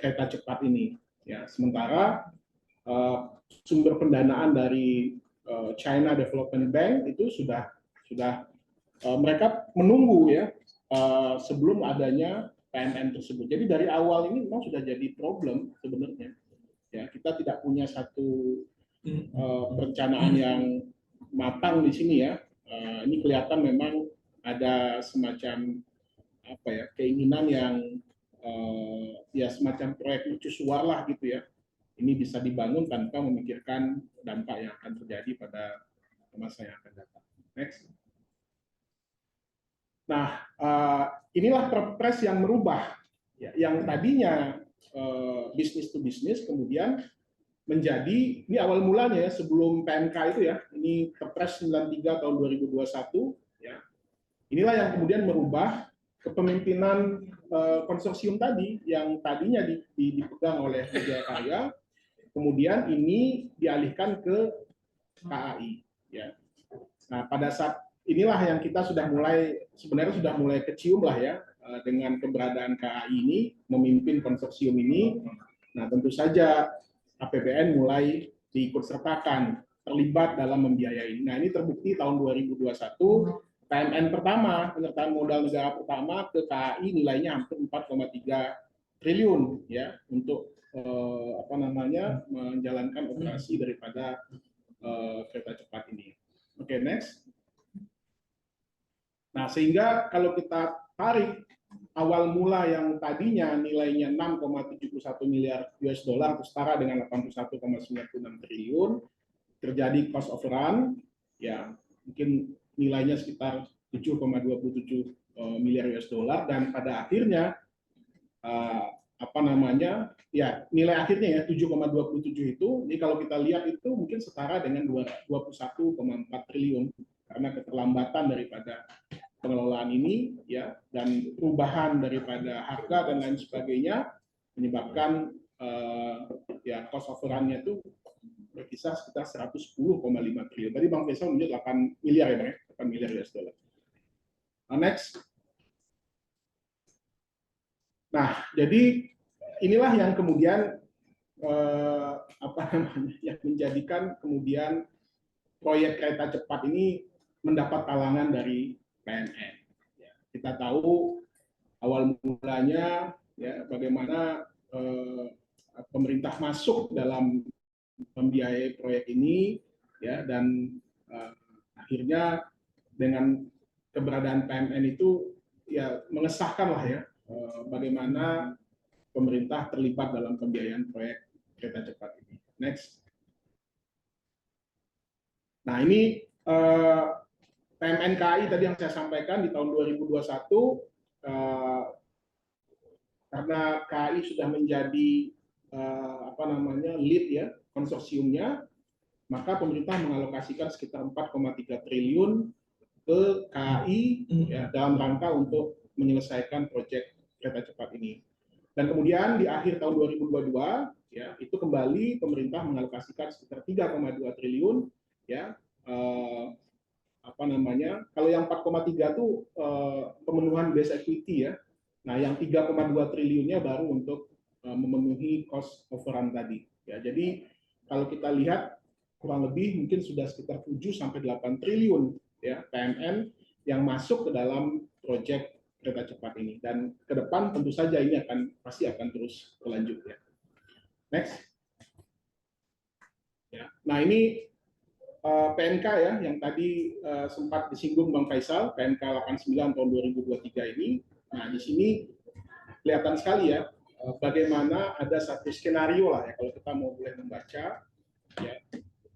kereta cepat ini ya. Sementara sumber pendanaan dari China Development Bank itu sudah mereka menunggu ya sebelum adanya PMN tersebut. Jadi dari awal ini memang sudah jadi problem sebenarnya. Ya, kita tidak punya satu perencanaan yang matang di sini ya. Ini kelihatan memang ada semacam keinginan yang ya semacam proyek mercusuar lah gitu ya. Ini bisa dibangun tanpa memikirkan dampak yang akan terjadi pada masa yang akan datang. Next. Nah, inilah Perpres yang merubah, ya, yang tadinya bisnis to bisnis kemudian menjadi, ini awal mulanya ya, sebelum PMK itu ya, ini Perpres 93 tahun 2021, ya. Inilah yang kemudian merubah kepemimpinan konsorsium tadi, yang tadinya dipegang oleh Wijaya Karya, kemudian ini dialihkan ke KAI. Ya. Nah, pada saat inilah yang kita sebenarnya sudah mulai kecium lah ya, dengan keberadaan KAI ini memimpin konsorsium ini. Nah tentu saja APBN mulai diikutsertakan, terlibat dalam membiayai. Nah ini terbukti tahun 2021 PMN pertama, penyertaan modal negara pertama ke KAI nilainya hampir 4,3 triliun ya untuk menjalankan operasi daripada kereta cepat ini. Oke, next. Nah, sehingga kalau kita tarik awal mula yang tadinya nilainya 6,71 miliar US dollar, setara dengan 81,96 triliun, terjadi cost overrun, ya mungkin nilainya sekitar 7,27 miliar US dollar, dan pada akhirnya nilai akhirnya ya 7,27 itu, ini kalau kita lihat itu mungkin setara dengan 21,4 triliun karena keterlambatan daripada pengelolaan ini ya, dan perubahan daripada harga dan lain sebagainya menyebabkan ya cost overrun-nya itu berkisar sekitar 110,5 triliun. Tadi Bang Faisal menunjuk 8 miliar ya, Bang, 8 miliar US dollar. Next. Nah, jadi inilah yang kemudian yang menjadikan kemudian proyek kereta cepat ini mendapat talangan dari PMN. Ya, kita tahu awal mulanya ya bagaimana pemerintah masuk dalam membiayai proyek ini ya, dan akhirnya dengan keberadaan PMN itu ya mengesahkan lah ya bagaimana pemerintah terlibat dalam pembiayaan proyek kereta cepat ini. Next. Nah ini PMN KAI tadi yang saya sampaikan di tahun 2021, karena KAI sudah menjadi lead ya konsorsiumnya, maka pemerintah mengalokasikan sekitar 4,3 triliun ke KAI ya, dalam rangka untuk menyelesaikan proyek kereta cepat ini. Dan kemudian di akhir tahun 2022 ya itu kembali pemerintah mengalokasikan sekitar 3,2 triliun ya. Kalau yang 4,3 itu pemenuhan base equity ya. Nah, yang 3,2 triliunnya baru untuk memenuhi cost overrun tadi. Ya, jadi kalau kita lihat kurang lebih mungkin sudah sekitar 7 sampai 8 triliun ya PMN yang masuk ke dalam proyek kereta cepat ini, dan ke depan tentu saja ini pasti akan terus berlanjut ya. Next. Ya. Nah, ini PNK ya yang tadi sempat disinggung Bang Faisal, PNK 89 tahun 2023 ini. Nah, di sini kelihatan sekali ya bagaimana ada satu skenario lah ya kalau kita mau boleh membaca ya.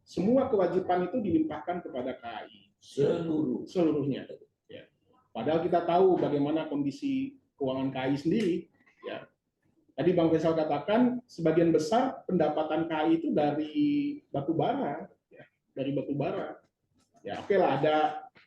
Semua kewajiban itu dilimpahkan kepada KAI seluruhnya. Ya. Padahal kita tahu bagaimana kondisi keuangan KAI sendiri. Ya. Tadi Bang Faisal katakan sebagian besar pendapatan KAI itu dari batu bara. Dari batu bara. Ya, oke lah,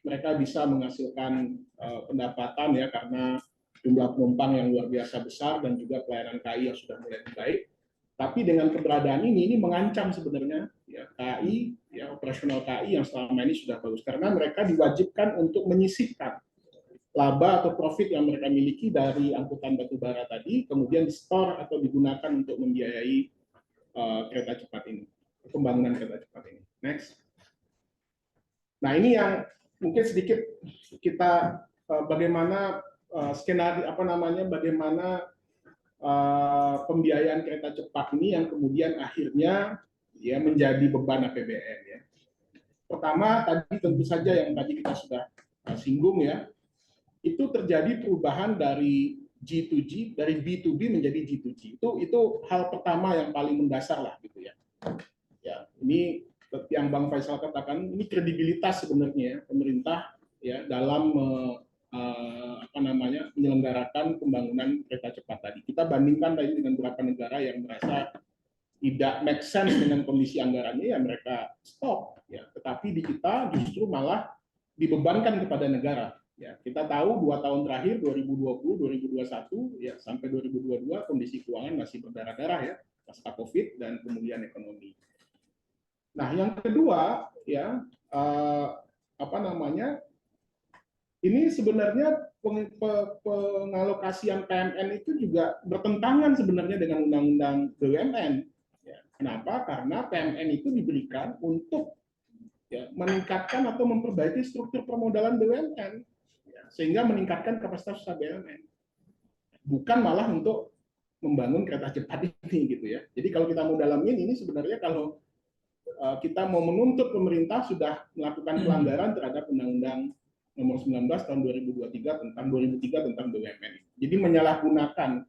mereka bisa menghasilkan pendapatan ya karena jumlah penumpang yang luar biasa besar dan juga pelayanan KAI yang sudah mulai baik. Tapi dengan keberadaan ini mengancam sebenarnya ya KAI, ya operasional KAI yang selama ini sudah bagus, karena mereka diwajibkan untuk menyisihkan laba atau profit yang mereka miliki dari angkutan batubara tadi, kemudian di-store atau digunakan untuk membiayai kereta cepat ini, pembangunan kereta cepat ini. Next. Nah, ini yang mungkin sedikit kita bagaimana skenario bagaimana pembiayaan kereta cepat ini yang kemudian akhirnya ya menjadi beban APBN ya. Pertama tadi tentu saja yang tadi kita sudah singgung ya, itu terjadi perubahan dari G2G, dari B2B menjadi G2G. Itu hal pertama yang paling mendasar lah gitu ya. Ya, ini yang Bang Faisal katakan, ini kredibilitas sebenarnya pemerintah ya dalam menyelenggarakan pembangunan kereta cepat tadi. Kita bandingkan tadi dengan beberapa negara yang merasa tidak make sense dengan kondisi anggarannya, ya mereka stop. Ya. Tetapi di kita justru malah dibebankan kepada negara. Ya. Kita tahu 2 tahun terakhir 2020, 2021, ya sampai 2022 kondisi keuangan masih berdarah-darah ya pasca COVID dan kemudian ekonomi. Nah, yang kedua ya ini sebenarnya pengalokasian PMN itu juga bertentangan sebenarnya dengan Undang-Undang BUMN. Ya, kenapa? Karena PMN itu diberikan untuk ya, meningkatkan atau memperbaiki struktur permodalan BUMN, ya, sehingga meningkatkan kapasitas usaha BUMN. Bukan malah untuk membangun kereta cepat ini, gitu ya. Jadi kalau kita mau dalamin ini sebenarnya kalau kita mau menuntut pemerintah sudah melakukan pelanggaran terhadap Undang-Undang Nomor 19 tahun 2003 tentang BUMN. Jadi menyalahgunakan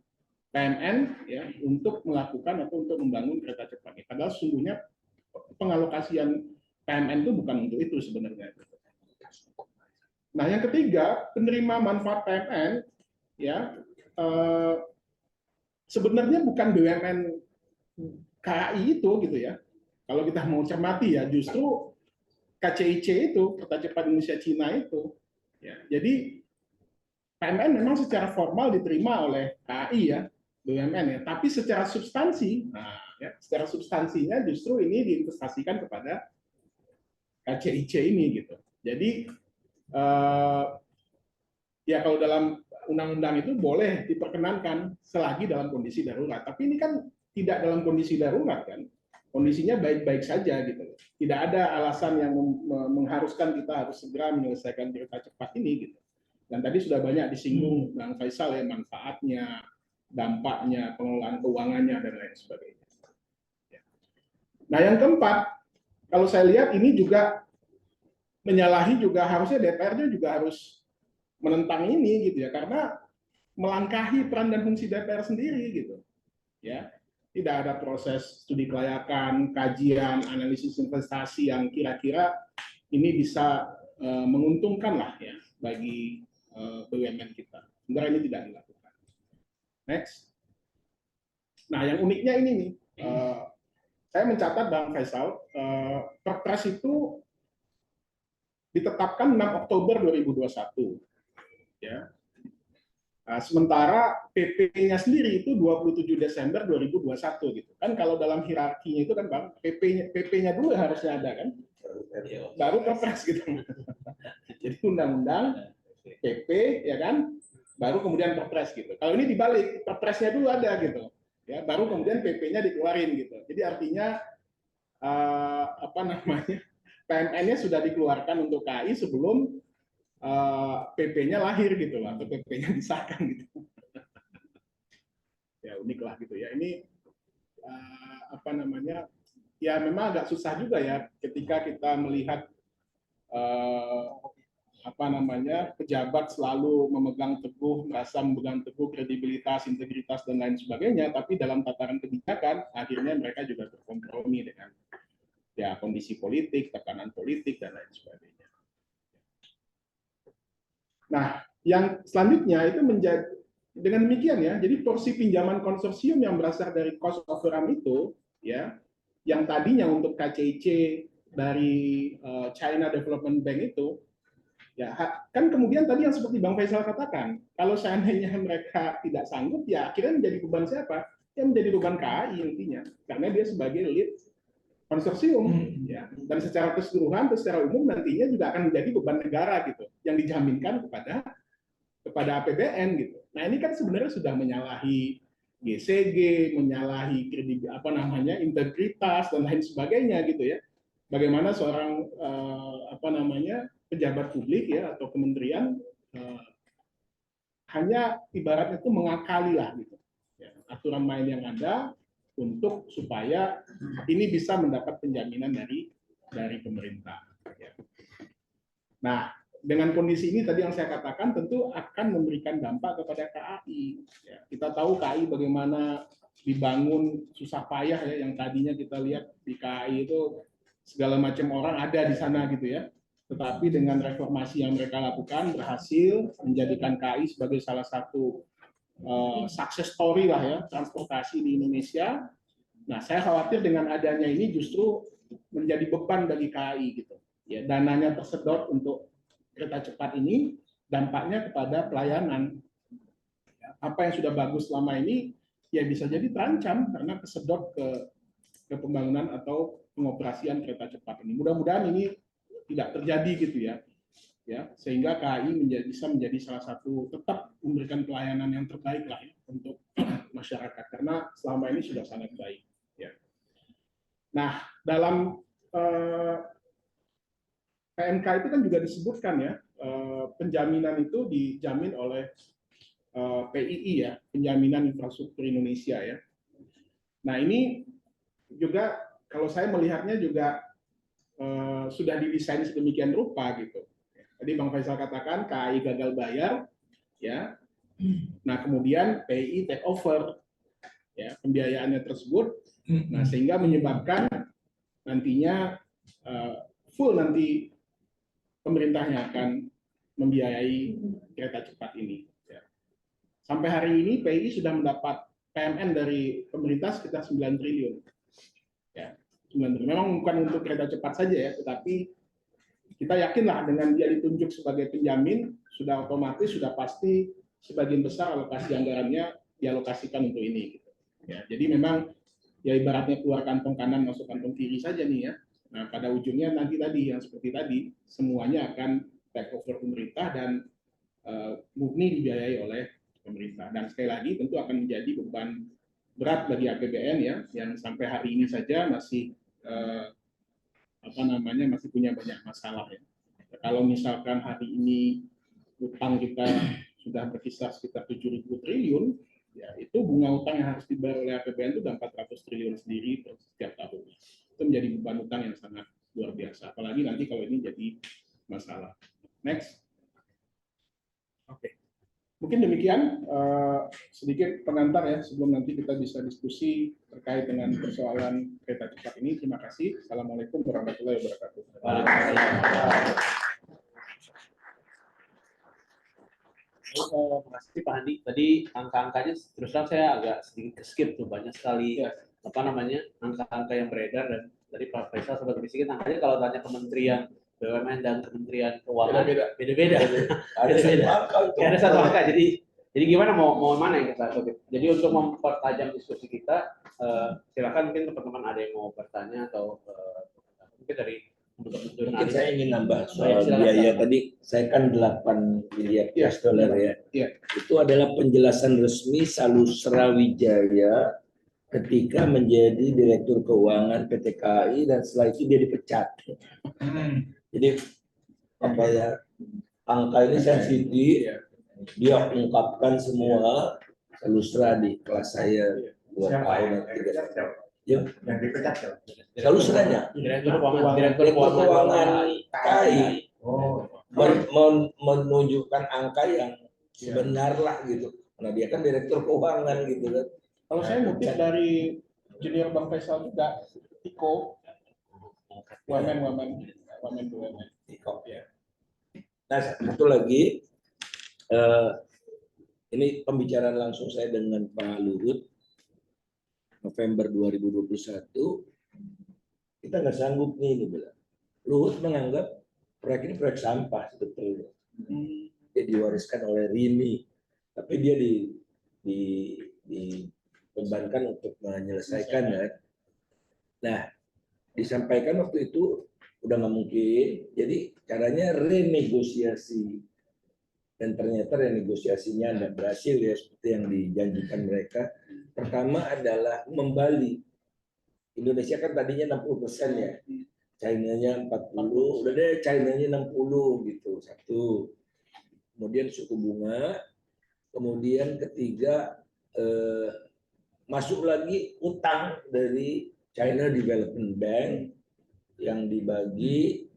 PMN ya untuk melakukan atau untuk membangun kereta cepat. Padahal sesungguhnya pengalokasian PMN itu bukan untuk itu sebenarnya. Nah, yang ketiga, penerima manfaat PMN ya sebenarnya bukan BUMN KAI itu gitu ya. Kalau kita mau cermati ya, justru KCIC itu, Kereta Cepat Indonesia Cina itu. Ya, jadi PMN memang secara formal diterima oleh KAI ya, BUMN ya, tapi secara substansi, secara substansinya justru ini diinvestasikan kepada KCIC ini gitu. Jadi ya kalau dalam undang-undang itu boleh diperkenankan selagi dalam kondisi darurat, tapi ini kan tidak dalam kondisi darurat kan. Kondisinya baik-baik saja gitu. Tidak ada alasan yang mengharuskan kita harus segera menyelesaikan kereta cepat ini gitu. Dan tadi sudah banyak disinggung Bang Faisal ya, manfaatnya, dampaknya, pengelolaan keuangannya dan lain sebagainya. Nah, yang keempat, kalau saya lihat ini juga menyalahi juga harusnya DPR-nya juga harus menentang ini gitu ya, karena melangkahi peran dan fungsi DPR sendiri gitu. Ya. Tidak ada proses studi kelayakan, kajian, analisis investasi yang kira-kira ini bisa menguntungkan lah ya bagi BUMN kita. Sebenarnya ini tidak dilakukan. Next. Nah, yang unik uniknya ini nih, saya mencatat Bang Faisal, Perpres itu ditetapkan 6 Oktober 2021, ya. Nah, sementara PP-nya sendiri itu 27 Desember 2021 gitu. Kan kalau dalam hierarkinya itu kan Bang, PP-nya dulu harusnya ada kan, baru Perpres gitu. Jadi undang-undang, PP ya kan, baru kemudian Perpres gitu. Kalau ini dibalik, Perpresnya dulu ada gitu, ya, baru kemudian PP-nya dikeluarin gitu. Jadi artinya apa namanya, PMN-nya sudah dikeluarkan untuk KAI sebelum PP-nya lahir gitu lah, atau PP-nya disahkan gitu. Ya unik lah gitu ya. Ini apa namanya? Ya memang agak susah juga ya ketika kita melihat apa namanya, pejabat selalu merasa memegang teguh kredibilitas, integritas dan lain sebagainya, tapi dalam tataran kebijakan akhirnya mereka juga berkompromi dengan ya kondisi politik, tekanan politik dan lain sebagainya. Nah, yang selanjutnya itu menjadi dengan demikian ya, jadi porsi pinjaman konsorsium yang berasal dari cost overrun itu, ya, yang tadinya untuk KCIC dari China Development Bank itu, ya kan kemudian tadi yang seperti Bang Faisal katakan, kalau seandainya mereka tidak sanggup, ya akhirnya menjadi beban siapa? Ya menjadi beban KAI intinya, karena dia sebagai lead konsorsium, ya, dan secara keseluruhan, secara umum nantinya juga akan menjadi beban negara gitu, yang dijaminkan kepada APBN gitu. Nah ini kan sebenarnya sudah menyalahi GCG, menyalahi apa namanya, integritas dan lain sebagainya gitu ya. Bagaimana seorang apa namanya, pejabat publik ya atau kementerian hanya ibaratnya itu mengakali lah gitu, ya, aturan main yang ada untuk supaya ini bisa mendapat penjaminan dari pemerintah. Nah, dengan kondisi ini tadi yang saya katakan tentu akan memberikan dampak kepada KAI. Ya, kita tahu KAI bagaimana dibangun susah payah ya, yang tadinya kita lihat di KAI itu segala macam orang ada di sana gitu ya. Tetapi dengan reformasi yang mereka lakukan berhasil menjadikan KAI sebagai salah satu success story lah ya, transportasi di Indonesia. Nah, saya khawatir dengan adanya ini justru menjadi beban bagi KAI gitu. Ya, dananya tersedot untuk kereta cepat ini, dampaknya kepada pelayanan. Apa yang sudah bagus selama ini ya bisa jadi terancam karena kesedot ke pembangunan atau pengoperasian kereta cepat ini. Mudah-mudahan ini tidak terjadi gitu ya. Ya, sehingga KAI bisa menjadi salah satu, tetap memberikan pelayanan yang terbaik lah ya, untuk masyarakat karena selama ini sudah sangat baik ya. Nah, dalam PMK itu kan juga disebutkan ya, penjaminan itu dijamin oleh PII ya, Penjaminan Infrastruktur Indonesia ya. Nah, ini juga kalau saya melihatnya juga sudah didesain sedemikian rupa gitu. Tadi Bang Faisal katakan KAI gagal bayar, ya. Nah kemudian PII take over, ya, pembiayaannya tersebut. Nah sehingga menyebabkan nantinya full nanti pemerintahnya akan membiayai kereta cepat ini. Ya. Sampai hari ini PII sudah mendapat PMN dari pemerintah sekitar 9 triliun. Ya, 9 triliun. Memang bukan untuk kereta cepat saja ya, tetapi kita yakinlah dengan dia ditunjuk sebagai penjamin, sudah otomatis, sudah pasti sebagian besar alokasi anggarannya dialokasikan untuk ini. Ya, jadi memang ya ibaratnya keluar kantong kanan masuk kantong kiri saja nih ya. Nah pada ujungnya nanti tadi yang seperti tadi semuanya akan take over pemerintah dan murni dibiayai oleh pemerintah. Dan sekali lagi tentu akan menjadi beban berat bagi APBN ya, yang sampai hari ini saja masih apa namanya, masih punya banyak masalah ya. Kalau misalkan hari ini utang kita sudah berkisar sekitar 7.000 triliun, ya itu bunga utang yang harus dibayar oleh APBN itu udah 400 triliun sendiri setiap tahun. Itu menjadi beban utang yang sangat luar biasa. Apalagi nanti kalau ini jadi masalah. Next. Oke. Mungkin demikian sedikit pengantar ya sebelum nanti kita bisa diskusi terkait dengan persoalan kereta cepat ini. Terima kasih. Assalamualaikum warahmatullahi wabarakatuh. Waalaikumsalam. Terima kasih Pak Handi. Tadi angka-angkanya terus terang saya agak sedikit skip tuh, banyak sekali Ya. apa namanya angka-angka yang beredar, dan dari Pak Faisal sebagai sedikit angkanya kalau tanya Kementerian BUMN dan Kementerian Keuangan beda-beda. Ada satu angka untuk Ada satu angka. Jadi gimana mau mana yang kita kutip? Jadi untuk mempertajam diskusi kita, silakan mungkin teman-teman ada yang mau bertanya atau mungkin dari teman-teman mungkin jurnalis. saya ingin nambah Baik, soal silakan. biaya tadi. Saya kan 8 miliar US dollar ya. Iya. Itu adalah penjelasan resmi Salusra Wijaya ketika menjadi Direktur Keuangan PT KAI, dan setelah itu dia dipecat. Jadi apa ya, angka ini sensitif, dia ungkapkan semua Salusra di kelas saya 2 tahun atau 3 tahun. Ya, Yang dipecat siapa? Salusranya Direktur Keuangan Direktur Keuangan KAI Oh, menunjukkan angka yang sebenar lah gitu. Nah dia kan Direktur Keuangan gitu kan. Kalau saya ngutip dari junior Bang Faisal juga, Tiko, Wamen BUMN. Ya. Nah satu lagi, ini pembicaraan langsung saya dengan Pak Luhut November 2021. Kita nggak sanggup nih, bilang. Luhut menganggap proyek ini proyek sampah sebetulnya. Dia diwariskan oleh Rini, tapi dia dibebankan untuk menyelesaikan ya. Nah, disampaikan waktu itu udah nggak mungkin, jadi caranya renegosiasi, dan ternyata renegosiasinya nggak berhasil ya seperti yang dijanjikan mereka. Pertama adalah membalik. Indonesia kan tadinya 60% ya, China-nya 40, udah deh China-nya 60 gitu, satu. Kemudian suku bunga, kemudian ketiga masuk lagi utang dari China Development Bank yang dibagi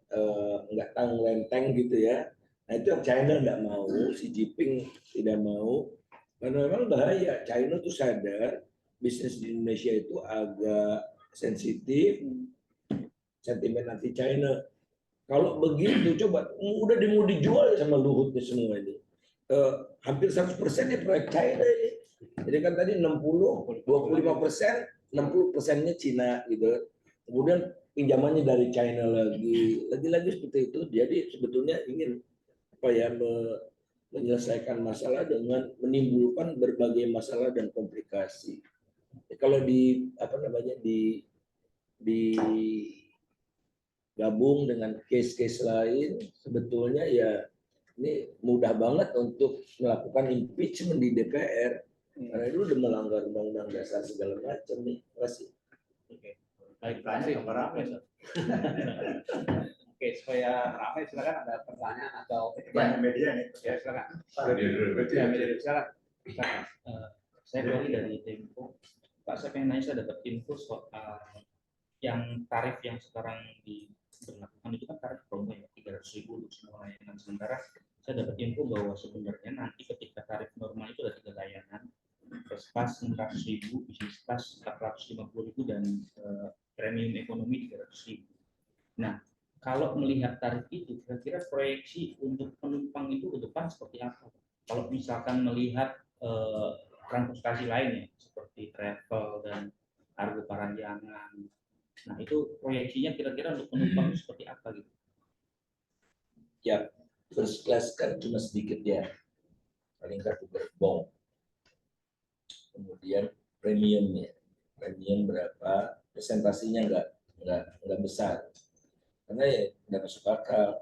nggak tanggung lenteng gitu ya. Nah itu yang China nggak mau, Xi Jinping tidak mau, karena memang bahaya. China tuh sadar bisnis di Indonesia itu agak sensitif, sentimen anti China. Kalau begitu coba udah mau dijual sama Luhut semua ini. Hampir 100% ya proyek China ini. Jadi kan tadi 60, 25%, 60%-nya Cina gitu. Kemudian pinjamannya dari China lagi seperti itu. Jadi sebetulnya ingin apa ya, menyelesaikan masalah dengan menimbulkan berbagai masalah dan komplikasi. Kalau gabung dengan case-case lain, sebetulnya ya ini mudah banget untuk melakukan impeachment di DPR. Karena itu udah melanggar undang-undang dasar segala macam nih. Terima kasih. Oke, baik, terima kasih. Oke, supaya ramai, silakan ada pertanyaan atau banyak media nih. ya silakan. Ya, media silakan. Saya kembali dari Tempo. Pak, saya pengen nanya, saya dapat info soal yang tarif yang sekarang diberlakukan itu kan tarif promo ya, 300.000 untuk semua layanan. Sementara saya dapat info bahwa sebenarnya nanti ketika tarif normal itu ada 3 layanan, first class 600.000, business class 450.000, dan premium ekonomi 300.000. Nah, kalau melihat tarif itu, kira-kira proyeksi untuk penumpang itu ke depan seperti apa? Kalau misalkan melihat transportasi lainnya seperti travel dan kargo paranjangan, nah itu proyeksinya kira-kira untuk penumpang itu seperti apa gitu? Ya, first class kan cuma sedikit ya, paling nggak gerbong. Kemudian premium berapa? Presentasinya nggak besar, karena ya nggak masuk akal.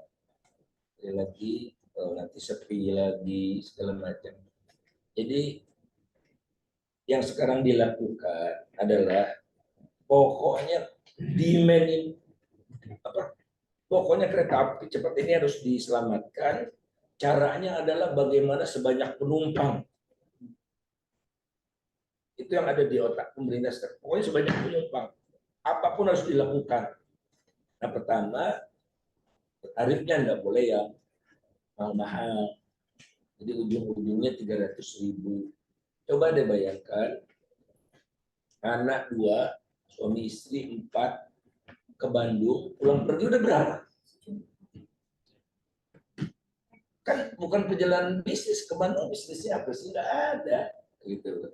Lagi nanti sepi lagi segala macam. Jadi yang sekarang dilakukan adalah pokoknya demand pokoknya kereta api cepat ini harus diselamatkan. Caranya adalah bagaimana sebanyak penumpang. Itu yang ada di otak pemerintah sekarang. Pokoknya sebanyak penumpang. Apapun harus dilakukan. Nah, pertama, tarifnya nggak boleh yang mahal-mahal. Jadi ujung-ujungnya 300.000. Coba deh bayangkan, anak 2, suami istri 4 ke Bandung, pulang pergi udah berapa? Kan bukan perjalanan bisnis ke Bandung, bisnisnya apa sih? Nggak ada gitu.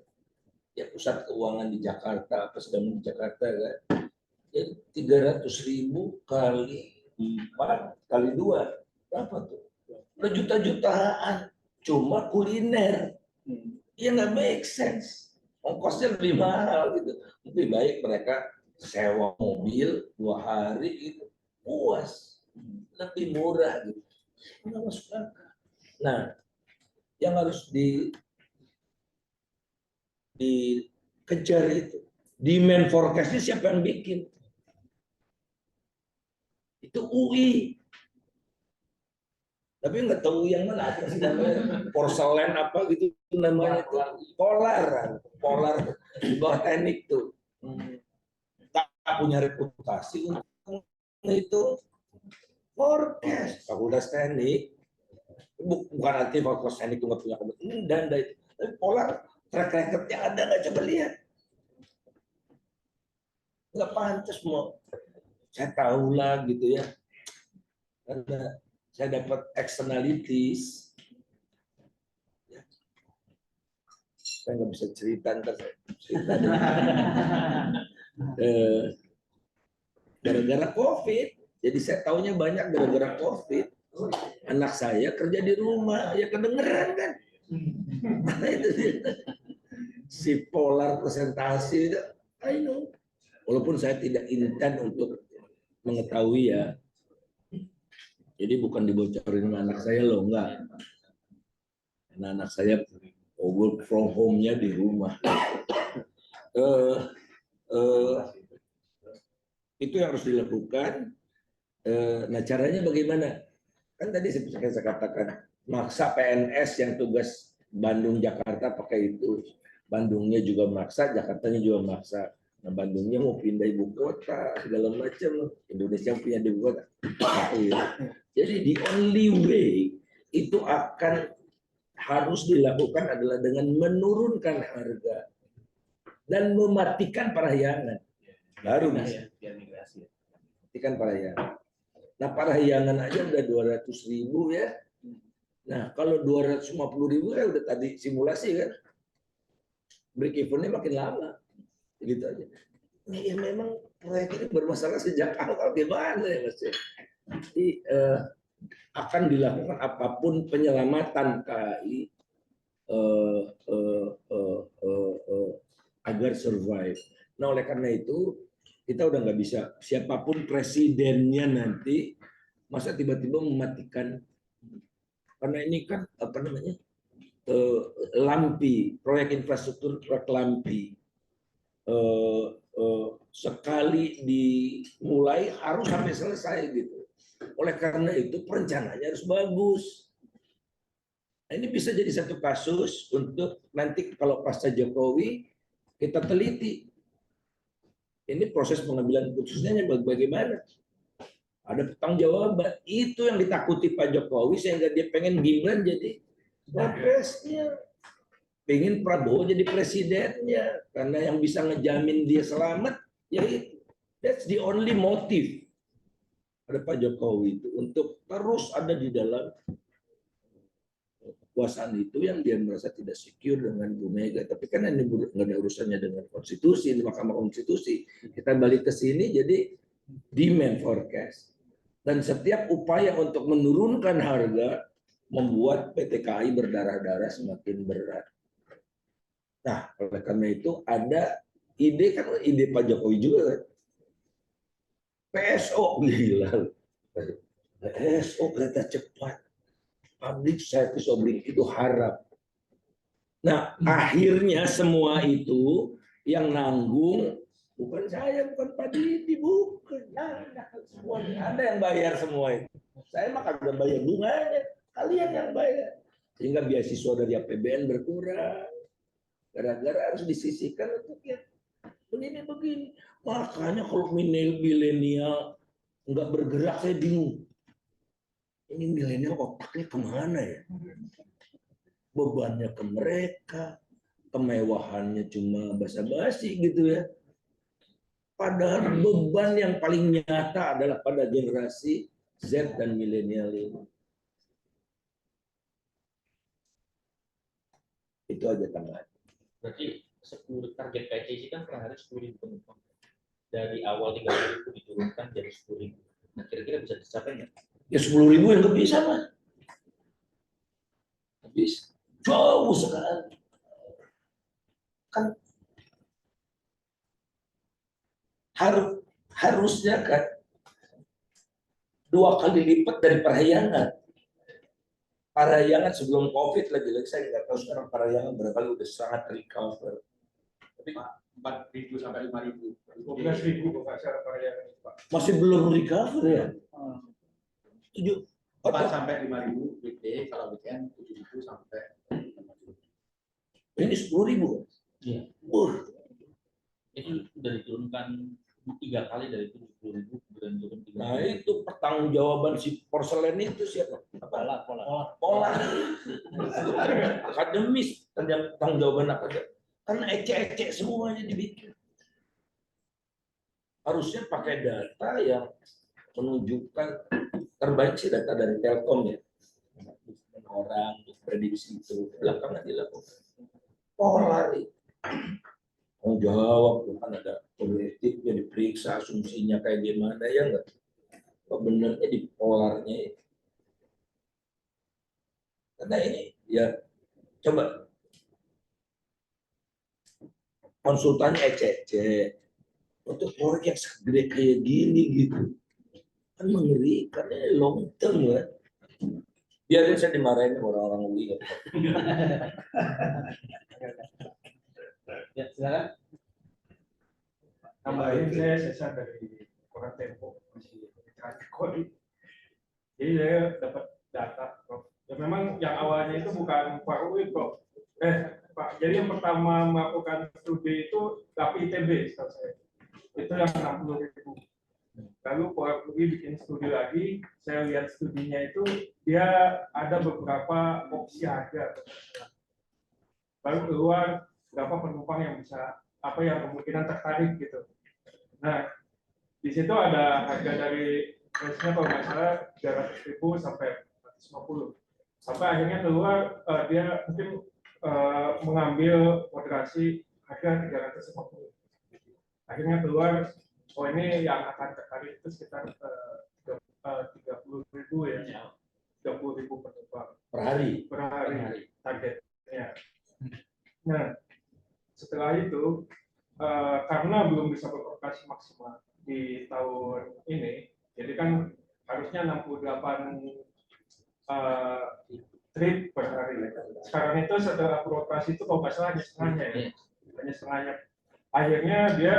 Ya pusat keuangan di Jakarta, apa sedang di Jakarta kan? Ya 300.000 kali 4 kali 2 berapa tuh? Udah juta-jutaan, cuma kuliner. Ya nggak make sense. Ongkosnya lebih mahal gitu. Lebih baik mereka sewa mobil 2 hari gitu, puas, lebih murah gitu. Nggak masuk akal. Nah, yang harus dikejar itu demand forecastnya siapa yang bikin? Itu UI. Tapi nggak tahu yang mana, apa sih namanya, porselen apa gitu namanya itu, polar di bawah teknik tuh. Tak punya reputasi untuk itu forecast. Fakultas teknik bukan nanti fakultas teknik itu nggak punya komitmen dan tapi polar track recordnya ada nggak, coba lihat. Nggak pantas mau. Saya tahu lah gitu ya. Karena saya dapat externalities. Saya nggak bisa cerita ntar. Gara-gara COVID. Jadi saya tahunya banyak gara-gara COVID. Anak saya kerja di rumah, ya kedengeran kan. Nah, itu dia. Si polar presentasi itu, I know. Walaupun saya tidak intent untuk mengetahui ya. Jadi bukan dibocorin sama anak saya loh, enggak. Karena anak saya work from home-nya di rumah. Itu yang harus dilakukan. Nah, caranya bagaimana? Kan tadi saya katakan, maksa PNS yang tugas Bandung Jakarta pakai itu. Bandungnya juga maksa, Jakartanya juga maksa. Nah, Bandungnya mau pindah ibu kota, segala macam. Indonesia punya ibu kota. Jadi the only way itu akan harus dilakukan adalah dengan menurunkan harga dan mematikan parahyangan. Baru bisa. Matikan parahyangan. Nah, parahyangan aja udah 200.000 ya. Nah, kalau 250.000 ya udah tadi simulasi kan. Break even-nya makin lama. Gitu aja. Nah, ya memang proyek ini bermasalah sejak awal, gimana ya Mas? Jadi akan dilakukan apapun penyelamatan KAI agar survive. Nah, oleh karena itu kita udah nggak bisa, siapapun presidennya nanti masa tiba-tiba mematikan, karena ini kan apa namanya, lampi, proyek infrastruktur, proyek lampi, sekali dimulai harus sampai selesai gitu. Oleh karena itu perencanaannya harus bagus. Nah, ini bisa jadi satu kasus untuk nanti kalau pasca Jokowi kita teliti. Ini proses pengambilan keputusannya bagaimana? Ada pertanggungjawaban. Itu yang ditakuti Pak Jokowi sehingga dia pengen Gibran jadi wapresnya. Pengen Prabowo jadi presidennya. Karena yang bisa ngejamin dia selamat, ya itu. That's the only motive pada Pak Jokowi itu. Untuk terus ada di dalam kekuasaan itu yang dia merasa tidak secure dengan Bu Mega. Tapi kan ini nggak ada urusannya dengan konstitusi, di Mahkamah Konstitusi. Kita balik ke sini, jadi demand forecast. Dan setiap upaya untuk menurunkan harga membuat PT KAI berdarah-darah semakin berat. Nah, oleh karena itu ada ide, kan ide Pak Jokowi juga kan. PSO, gila. PSO kereta cepat. Public service obligation itu harap. Nah, akhirnya semua itu yang nanggung bukan saya, bukan Pak Didi, bukan. Ada yang bayar semua itu. Saya mah kagak bayar bunganya, kalian yang bayar. Sehingga beasiswa dari APBN berkurang. Gara-gara harus disisihkan untuk ya begini. Makanya kalau milenial nggak bergerak, saya bingung. Ini milenial otaknya kemana ya? Bebannya ke mereka, kemewahannya cuma basa-basi gitu ya. Padahal beban yang paling nyata adalah pada generasi Z dan milenial ini. Itu aja tambahan. Berarti 10 target PCC kan per hari 10.000 penumpang. Dari awal 30.000 diturunkan jadi 10.000. Nah, kira-kira bisa dicapai nggak? Ya 10.000 yang nggak bisa, Mas. Habis jauh sekali. Kan harusnya kan 2 kali lipat dari Parahyangan. Parahyangan sebelum COVID lagi-lagi saya nggak tahu sekarang Parahyangan berapa udah sangat recover. Tapi 4.000 sampai 5.000. 12.000 kok nggak salah Parahyangan itu, Pak. Masih belum recover ya. 4 sampai 5.000 weekday, kalau weekend 7.000 sampai 5.000. Ini 10.000. Iya. Itu sudah diturunkan 3 kali dari 70.000 kemudian turun 3 Nah kali. itu pertanggungjawaban si porselen itu siapa? Pola. Akademis pertanggungjawaban akademik. Karena ecek-ecek semuanya dibikin. Harusnya pakai data yang menunjukkan, terbaik sih data dari Telkom ya. Orang prediksi itu belakangan dilakukan. Pola itu. Mau jawab, kan ada politik yang diperiksa, asumsinya kayak gimana ya enggak? Benernya di polarnya itu. Karena ini ya coba konsultannya ecek untuk proyek segede kayak gini gitu kan mengerikan, ini long term ya. Biarin saya dimarahin orang-orang UI. Ya, silakan. Tambahin saya sesat dari koran Tempo masih kode. Jadi saya dapat data, Prof. Ya memang yang awalnya itu bukan Pak UI, Prof. Pak, jadi yang pertama melakukan studi itu tapi ITB, setahu saya. Itu yang 60.000. Lalu Pak UI bikin studi lagi, saya lihat studinya itu dia ada beberapa opsi harga. Lalu keluar berapa penumpang yang bisa apa yang kemungkinan tertarik gitu. Nah, di situ ada harga dari range-nya kalau nggak salah 300.000 sampai 450. Sampai akhirnya keluar dia mungkin mengambil moderasi harga 350. Akhirnya keluar, oh ini yang akan tertarik itu sekitar 30.000 ya, 30.000 penumpang Per hari targetnya. Nah, setelah itu karena belum bisa beroperasi maksimal di tahun ini, jadi kan harusnya 68 trip per hari. Sekarang itu setelah beroperasi itu kalau nggak salah hanya setengahnya ya, hanya setengahnya. Akhirnya dia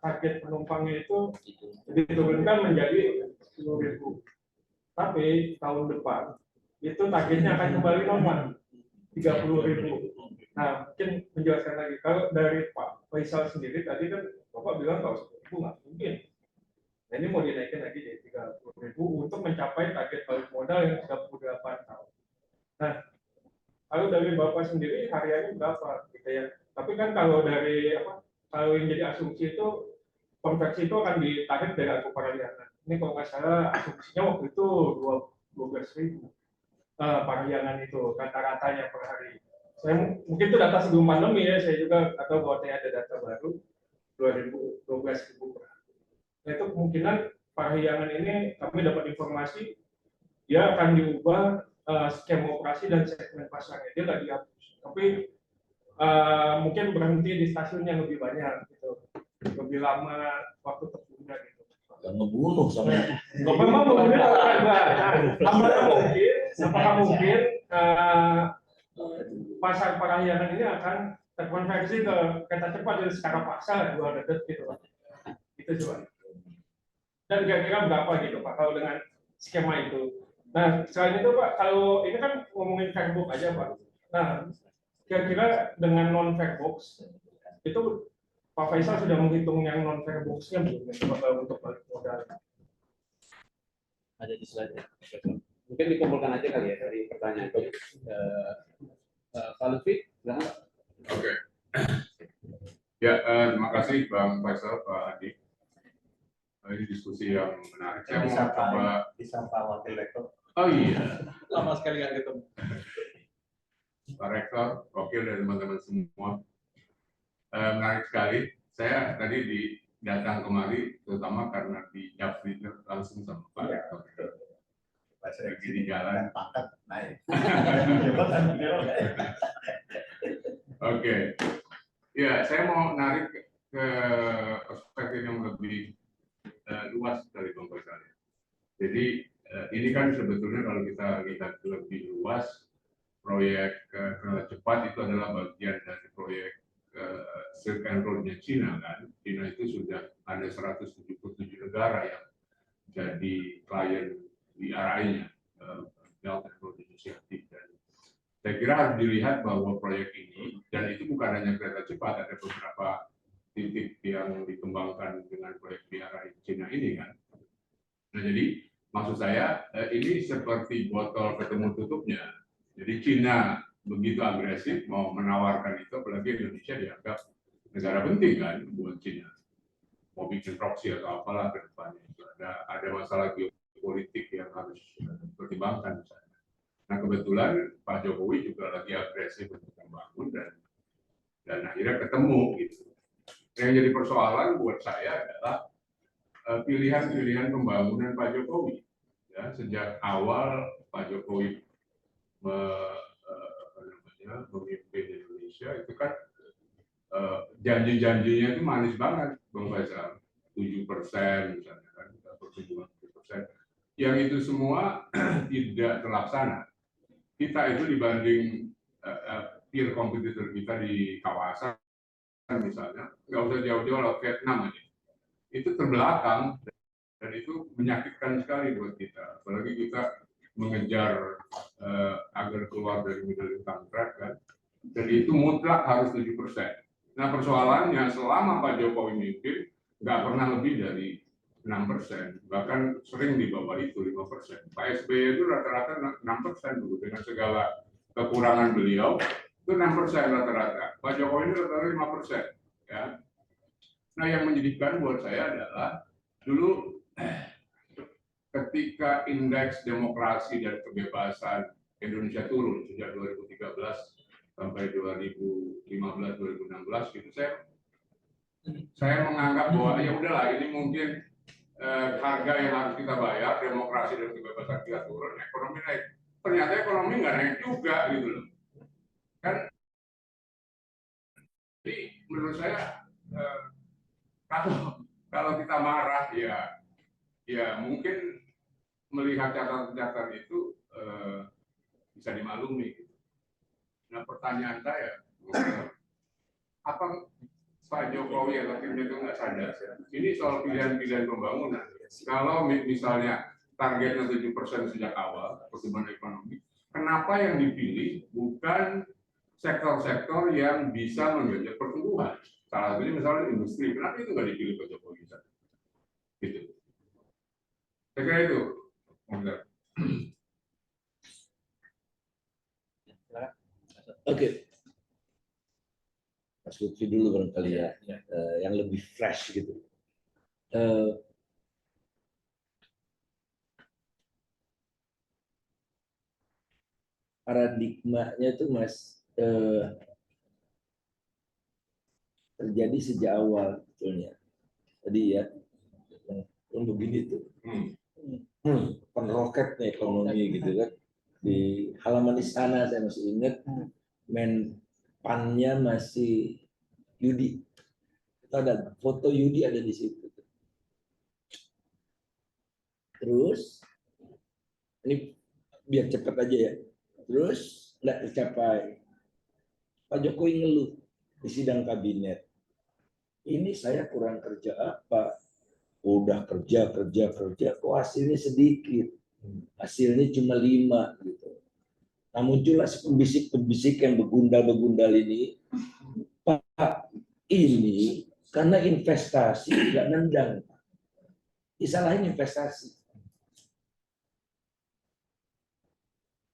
target penumpangnya itu diturunkan menjadi 10.000. Tapi tahun depan itu targetnya akan kembali normal 30.000. Nah, mungkin menjelaskan lagi kalau dari Pak Faisal sendiri tadi kan Bapak bilang kalau 10.000 nggak mungkin. Nah, ini mau dinaikin lagi jadi 30.000 untuk mencapai target balik modal yang 38 tahun. Nah, kalau dari Bapak sendiri hariannya berapa gitu ya? Tapi kan kalau dari kalau yang jadi asumsi itu konversi itu akan ditarik dari Aku Parahyangan. Ini kalau nggak salah asumsinya waktu itu 12.000 Parahyangan itu rata-ratanya per hari. Saya mungkin itu data sebelum pandemi ya, saya juga atau bahwa ada data baru 12.000 per hari. Nah, itu kemungkinan Parahyangan ini kami dapat informasi dia akan diubah skema operasi dan segmen pasarnya, dia nggak dihapus, tapi mungkin berhenti di stasiun yang lebih banyak gitu, lebih lama waktu tempuhnya gitu. yang ngebunuh sama Kalau memang mungkin apakah mungkin pasar Parahyangan ini akan terkonversi ke kereta cepat dari sekarang paksa 2 detik gitu Pak. Itu coba. Dan kira-kira berapa gitu Pak kalau dengan skema itu. Nah, selain itu Pak, kalau ini kan ngomongin Fairbox aja Pak. Nah, kira-kira dengan non Fairbox itu Pak Faisal sudah menghitung yang non Fairbox-nya belum untuk balik modal? Ada di slide. Mungkin dikumpulkan aja kali ya dari pertanyaan itu. Pak Lutfi, silakan. Oke. Ya, terima kasih Bang Faisal, Pak Adi. Ini diskusi yang menarik. Saya mau coba disapa wakil rektor. Oh iya. Lama sekali nggak ketemu. Pak Rektor, Wakil dan teman-teman semua. Menarik sekali. Saya tadi datang kemari terutama karena di Japri langsung sama Pak Rektor. Pas Lagi di jalan. pangkat naik. Oke. Ya, saya mau narik ke perspektif yang lebih luas dari Bang Faisal. Jadi ini kan sebetulnya kalau kita lihat lebih luas, proyek kereta cepat itu adalah bagian dari proyek Silk and Road-nya Cina kan. Cina itu sudah ada 177 negara yang jadi klien di RI-nya, Belt and Road Initiative. Dan saya kira harus dilihat bahwa proyek ini, dan itu bukan hanya kereta cepat, ada beberapa titik yang dikembangkan dengan proyek BRI Cina ini kan. Nah jadi maksud saya ini seperti botol ketemu tutupnya. Jadi Cina begitu agresif mau menawarkan itu, apalagi Indonesia dianggap negara penting kan buat Cina. Mau bikin proxy atau apalah ke depannya. Ada masalah geopolitik yang harus dipertimbangkan misalnya. Nah kebetulan Pak Jokowi juga lagi agresif untuk membangun dan akhirnya ketemu gitu. Yang jadi persoalan buat saya adalah pilihan-pilihan pembangunan Pak Jokowi. Ya, sejak awal Pak Jokowi memimpin Indonesia itu kan janji-janjinya itu manis banget, Bang Faisal. 7% misalnya kan, pertumbuhan 7%. Yang itu semua tidak terlaksana. Kita itu dibanding peer kompetitor kita di kawasan misalnya, nggak usah jauh-jauh lah, Vietnam aja. Itu terbelakang dan itu menyakitkan sekali buat kita. Apalagi kita mengejar agar keluar dari middle income trap kan. Dan itu mutlak harus 7%. Nah persoalannya selama Pak Jokowi memimpin nggak pernah lebih dari 6%, bahkan sering di bawah itu 5%. Pak SBY itu rata-rata 6% dulu dengan segala kekurangan beliau itu 6% rata-rata. Pak Jokowi ini rata-rata 5%. Ya. Nah yang menyedihkan buat saya adalah dulu ketika indeks demokrasi dan kebebasan Indonesia turun sejak 2013 sampai 2015-2016 gitu, saya menganggap bahwa ya udahlah ini mungkin harga yang harus kita bayar, demokrasi dan kebebasan kita turun, ekonomi naik. Ternyata ekonomi nggak naik juga gitu loh. Kan jadi menurut saya kalau kita marah ya mungkin melihat catatan-catatan itu bisa dimaklumi. Nah pertanyaan saya, apa Pak Jokowi atau timnya itu nggak sadar? Ini soal pilihan-pilihan pembangunan. Kalau misalnya targetnya 7% sejak awal pertumbuhan ekonomi, kenapa yang dipilih bukan sektor-sektor yang bisa menggenjot pertumbuhan? Salah satunya misalnya industri. Kenapa itu nggak dipilih Pak Jokowi? Gitu. Saya kira itu. Oke. Mas Lutfi dulu barangkali ya, yang lebih fresh gitu. Paradigmanya itu Mas terjadi sejak awal sebetulnya. Tadi ya, yang begini tuh, penroket nih ekonomi gitu kan. Di halaman istana saya masih ingat, menpannya masih Yudi. Itu ada foto Yudi ada di situ. Terus ini biar cepat aja ya. Terus nggak tercapai. Pak Jokowi ngeluh di sidang kabinet. Ini saya kurang kerja apa? Udah kerja, kok hasilnya sedikit. Hasilnya cuma 5 gitu. Nah muncullah pembisik yang begundal ini, Pak, ini karena investasi nggak nendang. Disalahin investasi.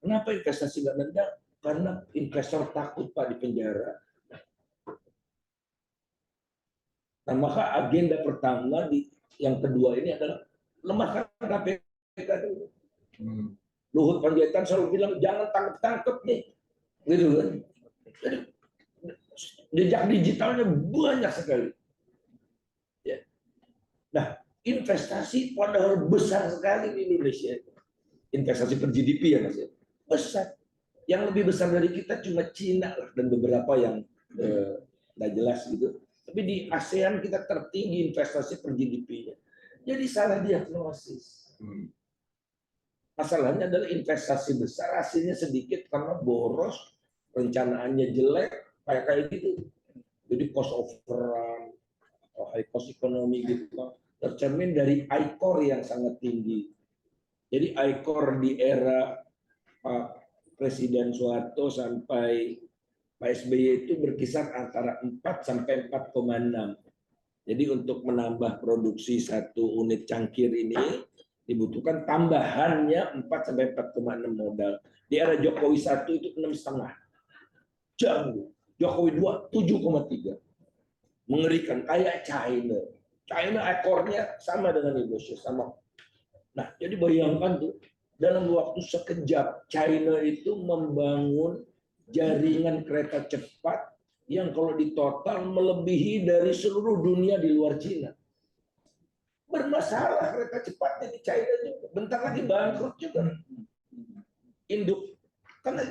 Kenapa investasi nggak nendang? Karena investor takut Pak di penjara. Nah maka agenda pertama yang kedua ini adalah lemahkan KPK dulu. Luhut Panjaitan selalu bilang jangan tangkep nih, gitu kan. Jadi jejak digitalnya banyak sekali. Ya. Nah, investasi padahal besar sekali di Indonesia. Investasi per GDP ya Mas ya. Besar. Yang lebih besar dari kita cuma Cina lah, dan beberapa yang nggak jelas gitu. Tapi di ASEAN kita tertinggi investasi per GDP-nya. Jadi salah diagnosis. Masalahnya adalah investasi besar, hasilnya sedikit karena boros, rencanaannya jelek, kayak gitu. Jadi cost of run, atau high cost ekonomi gitu, tercermin dari ICOR yang sangat tinggi. Jadi ICOR di era Pak Presiden Soeharto sampai Pak SBY itu berkisar antara 4 sampai 4,6. Jadi untuk menambah produksi satu unit cangkir ini dibutuhkan tambahannya 4 sampai 4,6 modal. Di era Jokowi 1 itu 6,5. Jauh. Jokowi 2 7,3. Mengerikan kayak China. China ekornya sama dengan Indonesia, sama. Nah, jadi bayangkan tuh dalam waktu sekejap China itu membangun jaringan kereta cepat yang kalau ditotal melebihi dari seluruh dunia di luar Cina. Bermasalah kereta cepatnya di China juga. Bentar lagi bangkrut juga. Induk. Karena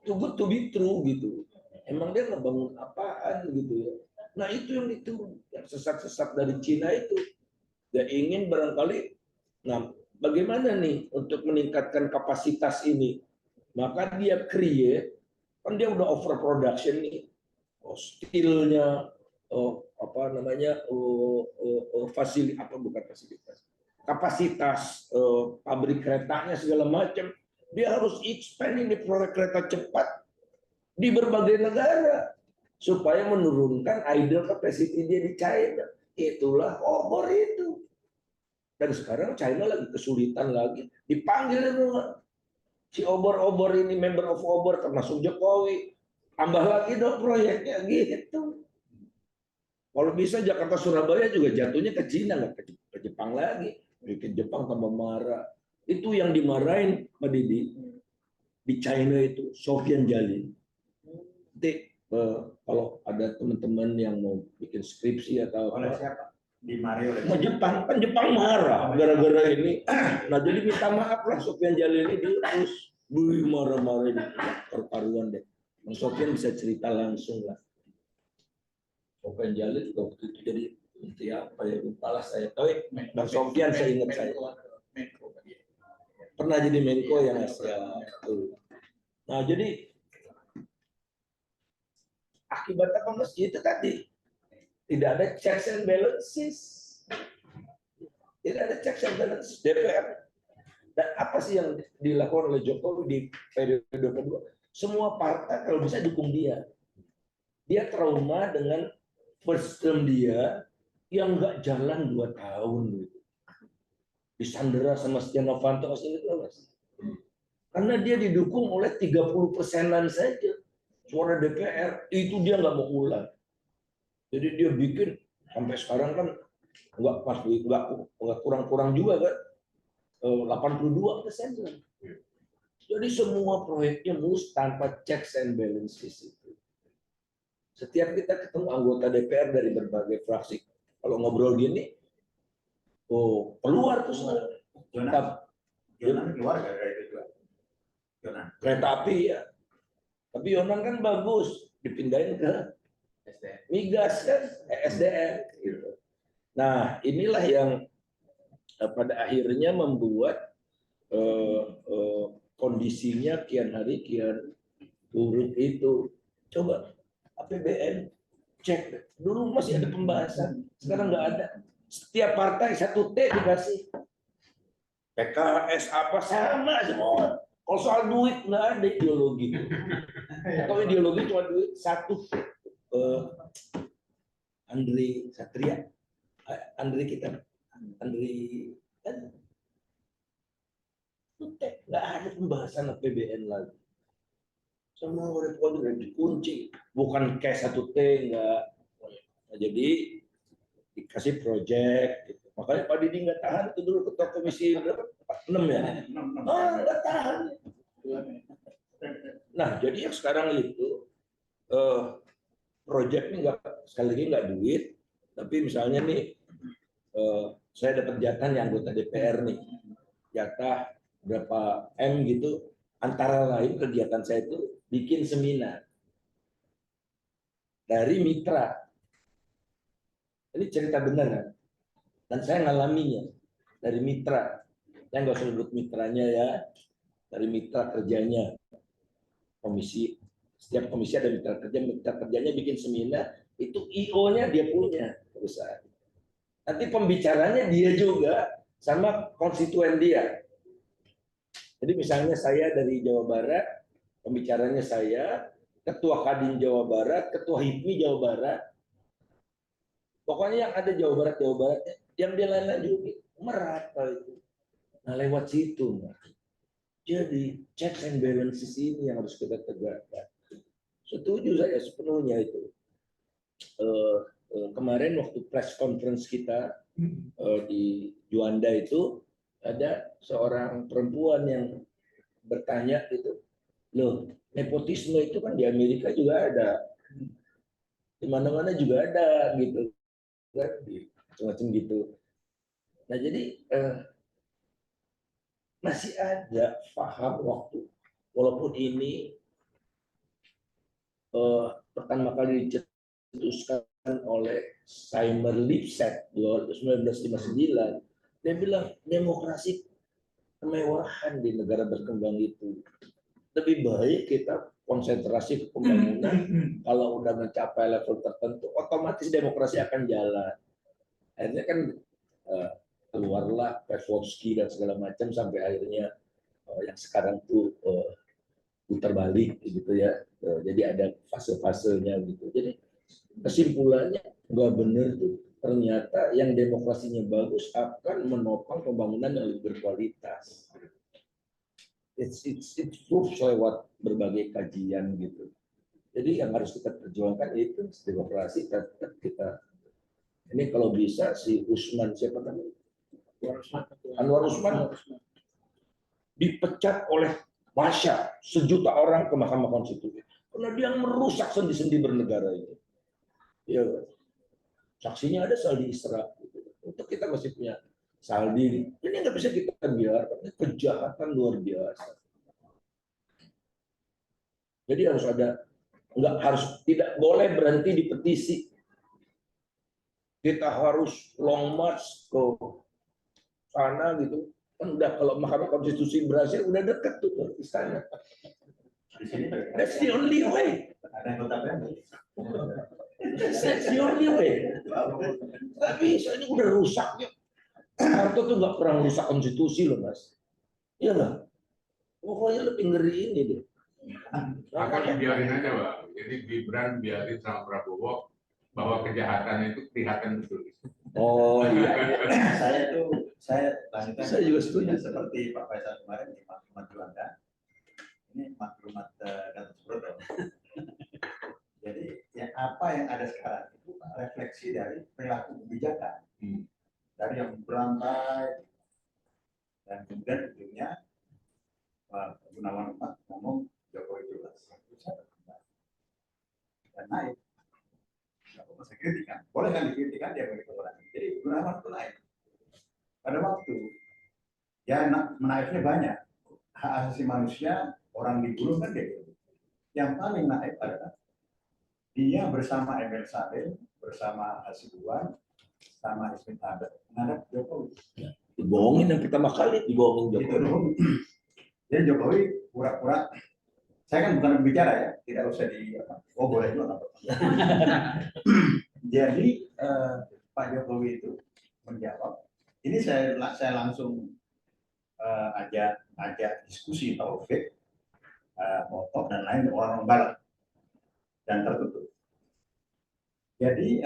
too good to be true gitu. Emang dia ngebangun apaan gitu ya. Nah itu yang itu. Yang sesat-sesat dari Cina itu. Dia ingin barangkali, nah bagaimana nih untuk meningkatkan kapasitas ini? Maka dia create, kan dia udah overproduction nih. Steel-nya, kapasitas pabrik keretanya segala macam, dia harus expand ini proyek kereta cepat di berbagai negara supaya menurunkan idle capacity dia di China. Itulah obor itu. Dan sekarang China lagi kesulitan lagi, dipanggil si obor-obor ini, member of obor termasuk Jokowi. Tambah lagi dong proyeknya gitu. Kalau bisa Jakarta Surabaya juga jatuhnya ke Cina, nggak ke Jepang lagi. Ke Jepang tambah marah. Itu yang dimarahin Pak Didi di China itu Sofyan Jalil. Nanti kalau ada teman-teman yang mau bikin skripsi atau oleh siapa? Dimarahi oleh Jepang, kan Jepang marah gara-gara ini. Nah jadi minta maaf lah Sofyan Jalil ini terus marah-marah perparuan deh. Bang Sofyan bisa cerita langsung lah. Sofyan Jalil juga waktu itu jadi menteri apa ya, lupa lah saya tahu. Bang Sofyan saya ingat saya pernah jadi Menko yang Asia. Nah jadi akibat apa Mas? Itu tadi tidak ada checks and balances, tidak ada checks and balances DPR. Dan apa sih yang dilakukan oleh Jokowi di periode kedua? Semua partai kalau bisa dukung dia. Dia trauma dengan first term dia yang nggak jalan 2 tahun gitu. Disandera sama Setia Novanto itu Mas. Karena dia didukung oleh 30%-an saja suara DPR, itu dia nggak mau ulang. Jadi dia bikin sampai sekarang kan nggak pas, nggak kurang-kurang juga kan, 82%. Jadi semua proyeknya mulus tanpa checks and balances itu. Setiap kita ketemu anggota DPR dari berbagai fraksi, kalau ngobrol gini, keluar tuh semua. Yonan keluar dari itu juga. Yonan. Kereta api ya. Tapi Yonan kan bagus, dipindahin ke migas kan, SDM. Gitu. Nah inilah yang pada akhirnya membuat kondisinya kian hari kian buruk itu. Coba APBN cek, dulu masih ada pembahasan, sekarang nggak ada. Setiap partai 1 T dikasih. PKS apa sama semua. Kalau soal duit nggak ada ideologi. Atau ideologi cuma duit 1 T. Andri Satria, Andri kita, Andri kan nggak ada pembahasan APBN lagi. Semua report udah dikunci, bukan kayak 1 T enggak. Nah, jadi dikasih proyek, gitu. Makanya Pak Didi nggak tahan itu dulu ketua komisi 6 ya. Nggak tahan. Nah, jadi yang sekarang itu proyeknya nggak, sekali lagi nggak duit, tapi misalnya nih saya dapat jatah nih anggota DPR nih, jatah berapa M gitu, antara lain kegiatan saya itu bikin seminar dari mitra. Ini cerita benar kan? Dan saya ngalaminya dari mitra. Saya nggak usah sebut mitranya ya, dari mitra kerjanya. Komisi, setiap komisi ada mitra kerjanya bikin seminar, itu IO-nya dia punya perusahaan. Nanti pembicaranya dia juga sama konstituen dia. Jadi misalnya saya dari Jawa Barat, pembicaranya saya, Ketua Kadin Jawa Barat, Ketua HIPMI Jawa Barat, pokoknya yang ada Jawa Barat, yang dia lain-lain merata itu. Nah lewat situ, jadi checks and balances ini yang harus kita tegakkan. Setuju saya sepenuhnya itu. Kemarin waktu press conference kita di Juanda itu ada seorang perempuan yang bertanya gitu, loh nepotisme itu kan di Amerika juga ada, di mana-mana juga ada gitu, kan, macam-macam gitu. Nah jadi masih ada paham waktu, walaupun ini pertama kali dicetuskan oleh Seymour Lipset 1959, dia bilang demokrasi kemewahan di negara berkembang itu. Lebih baik kita konsentrasi ke pembangunan, kalau udah mencapai level tertentu, otomatis demokrasi akan jalan. Akhirnya kan keluarlah Petrotsky dan segala macam sampai akhirnya yang sekarang tuh putar balik gitu ya. Jadi ada fase-fasenya gitu. Jadi kesimpulannya nggak benar tuh. Ternyata yang demokrasinya bagus akan menopang pembangunan yang lebih berkualitas. It proves lewat berbagai kajian gitu. Jadi yang harus kita perjuangkan itu demokrasi tetap kita. Ini kalau bisa si Usman siapa namanya? Anwar Usman dipecat oleh massa 1 juta orang ke Mahkamah Konstitusi karena dia merusak sendi-sendi bernegara itu. Ya, saksinya ada Saldi Isra. Untuk kita masih punya Saldi. Ini nggak bisa kita biarkan. Ini kejahatan luar biasa. Jadi harus ada, tidak boleh berhenti di petisi. Kita harus long march ke sana gitu. Kan udah kalau Mahkamah Konstitusi berhasil udah dekat tuh ke istana. That's the only way. Ada anggota BEM. That's the only way. Nggak bisa, ini udah rusak ya. Harto tuh nggak pernah rusak konstitusi loh mas. Iya nggak? Pokoknya lebih ngeri ini deh. Akan biarin aja Pak. Jadi Gibran biarin sama Prabowo bahwa kejahatannya itu kelihatan betul. Oh iya. Saya juga setuju. Seperti Pak Faisal kemarin di maklumat Juanda. Ini maklumat Gatot Subroto. Jadi ya apa yang ada sekarang itu refleksi dari perilaku kebijakan. Dari yang berantai dan kemudian ujungnya Pak Gunawan ngomong Jokowi jelas dan naik. Nggak perlu saya kritikan, boleh kan dikritikan dia begitu orang. Jadi Gunawan itu naik. Pada waktu ya menaiknya banyak, hak asasi manusia orang dibunuh kan gitu. Yang paling naik adalah dia bersama Emil Salim, bersama Hasibuan, sama Ismin Abad menghadap Jokowi. Dibohongin yang pertama kali, dibohongin Jokowi. Jadi Jokowi pura-pura, saya kan bukan bicara ya, tidak usah di oh boleh juga. Jadi Pak Jokowi itu menjawab, ini saya langsung ajak diskusi Taufik, Motok dan lain orang barat dan tertutup. Jadi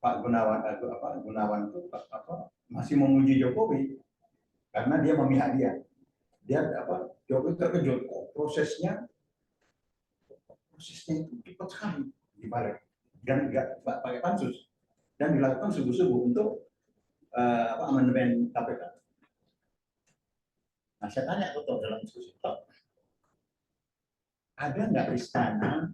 Pak Gunawan itu masih memuji Jokowi karena dia memihak dia. Jokowi terkejut prosesnya itu cepat sekali dibalik dan nggak pakai pansus dan dilakukan sungguh-sungguh untuk amandemen KPK. Nah saya tanya dalam diskusi ada nggak istana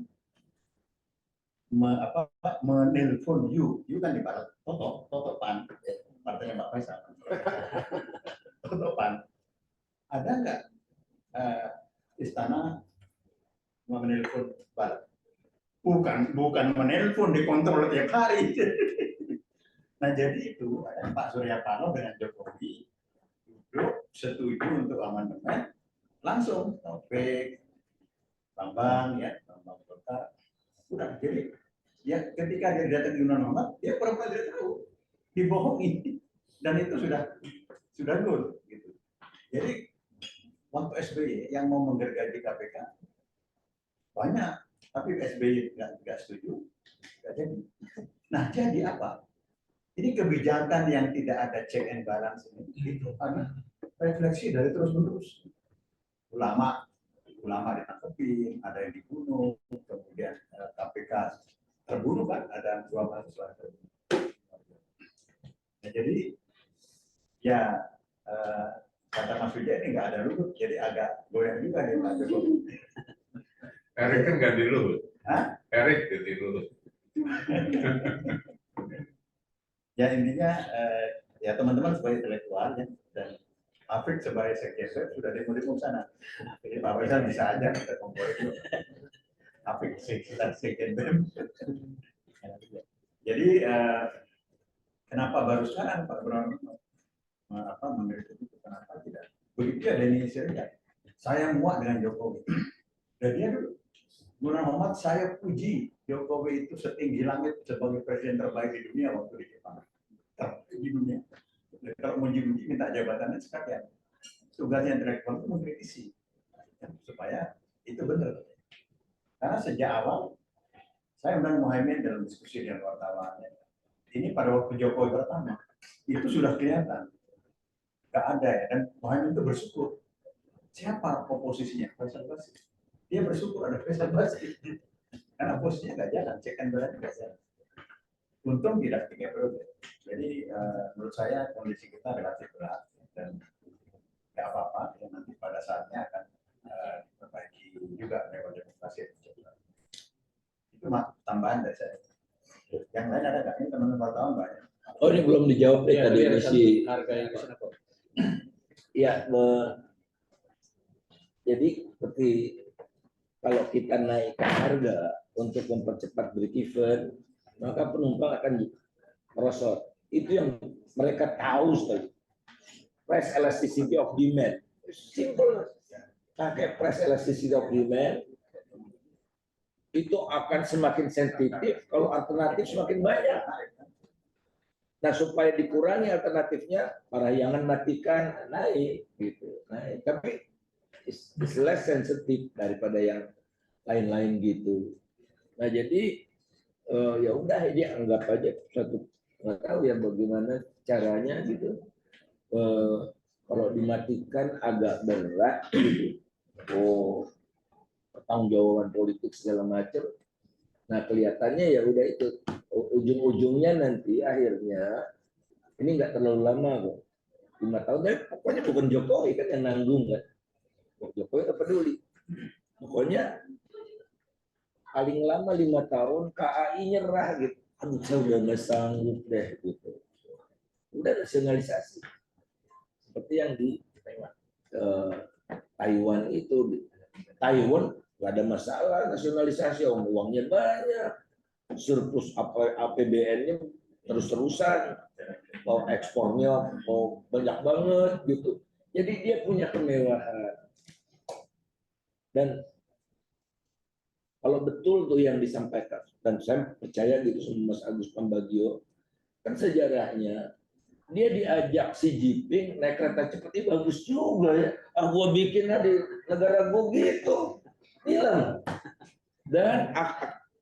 menelpon you kan di Barat, Toto Pan, partainya Pak Faisal, Toto Pan, ada nggak istana menelpon Barat? Bukan menelpon, dikontrol tiap hari. Nah jadi itu Pak Surya Paloh dengan Jokowi duduk setuju untuk amandemen, langsung Taufik, Bambang ya, Bambang Golkar, udah jadi ya ketika dia datang di Undang Muhammad, dia pura-pura tidak tahu, dibohongi, dan itu sudah goal gitu. Jadi waktu SBY yang mau menggergaji KPK banyak, tapi SBY nggak setuju, nggak jadi. Nah jadi apa? Ini kebijakan yang tidak ada check and balance ini, itu karena refleksi dari terus-menerus. Ulama ditangkapin, ada yang dibunuh, kemudian KPK terbunuh kan, ada 2 mahasiswa terbunuh. Nah, jadi ya kata Mas Wijaya ini nggak ada Luhut, jadi agak goyang juga di Pak Jokowi. Erik kan ganti Luhut. Hah? Erik ganti Luhut. Ya intinya ya teman-teman sebagai intelektual ya, dan Afrik sebagai sekjen sudah demo sana. Jadi Pak Faisal bisa aja kita kumpul itu. Afrik sekjen BEM. Jadi kenapa baru sekarang Pak Brown memberi itu? Kenapa tidak? Begitu ada inisiatif. Saya muak dengan Jokowi. Dan dia dulu, Nurul Muhammad, saya puji Jokowi itu setinggi langit sebagai presiden terbaik di dunia waktu di Jepang. Terbaik di dunia. Kalau muji-muji minta jabatannya sekalian. Tugasnya intelektual itu mengkritisi supaya itu benar. Karena sejak awal saya undang Muhaimin dalam diskusi dengan wartawan. Ini pada waktu Jokowi pertama itu sudah kelihatan nggak ada ya, dan Muhaimin itu bersyukur. Siapa oposisinya? Faisal Basri. Dia bersyukur ada Faisal Basri karena posisinya nggak jalan, check and balance nggak jalan. Untung tidak 3 periode. Jadi menurut saya kondisi kita relatif berat dan nggak apa-apa, ya nanti pada saatnya akan diperbaiki juga lewat demokrasi. Itu tambahan dari saya. Yang lain ada nggak? Ini teman-teman wartawan banyak. Oh ini belum dijawab deh tadi si harga yang kesana kok. ya jadi seperti kalau kita naikkan harga untuk mempercepat break even, maka penumpang akan merosot. Itu yang mereka tahu sekali. Price elasticity of demand. Simple. Pakai price elasticity of demand, itu akan semakin sensitif kalau alternatif semakin banyak. Nah, supaya dikurangi alternatifnya, parahyangan matikan, naik gitu. Naik. Tapi it's less sensitif daripada yang lain-lain gitu. Nah, jadi ya udah ini anggap aja satu, nggak tahu ya bagaimana caranya gitu. Kalau dimatikan agak berat gitu. Pertanggungjawaban politik segala macam. Nah, kelihatannya ya udah itu ujung-ujungnya nanti akhirnya ini nggak terlalu lama kok, 5 tahun, tapi pokoknya bukan Jokowi kan yang nanggung kan. Jokowi nggak peduli. Pokoknya paling lama 5 tahun KAI nyerah gitu. Aduh, saya udah nggak sanggup deh gitu. Udah nasionalisasi. Seperti yang di Taiwan itu. Taiwan nggak ada masalah nasionalisasi, uangnya banyak, surplus APBN-nya terus-terusan, mau ekspornya mau banyak banget gitu. Jadi dia punya kemewahan. Dan kalau betul tuh yang disampaikan, dan saya percaya gitu sama Mas Agus Pambagio, kan sejarahnya dia diajak Xi Jinping naik kereta cepat itu bagus juga ya. Gua bikinnya di negara gua gitu. Hilang. Dan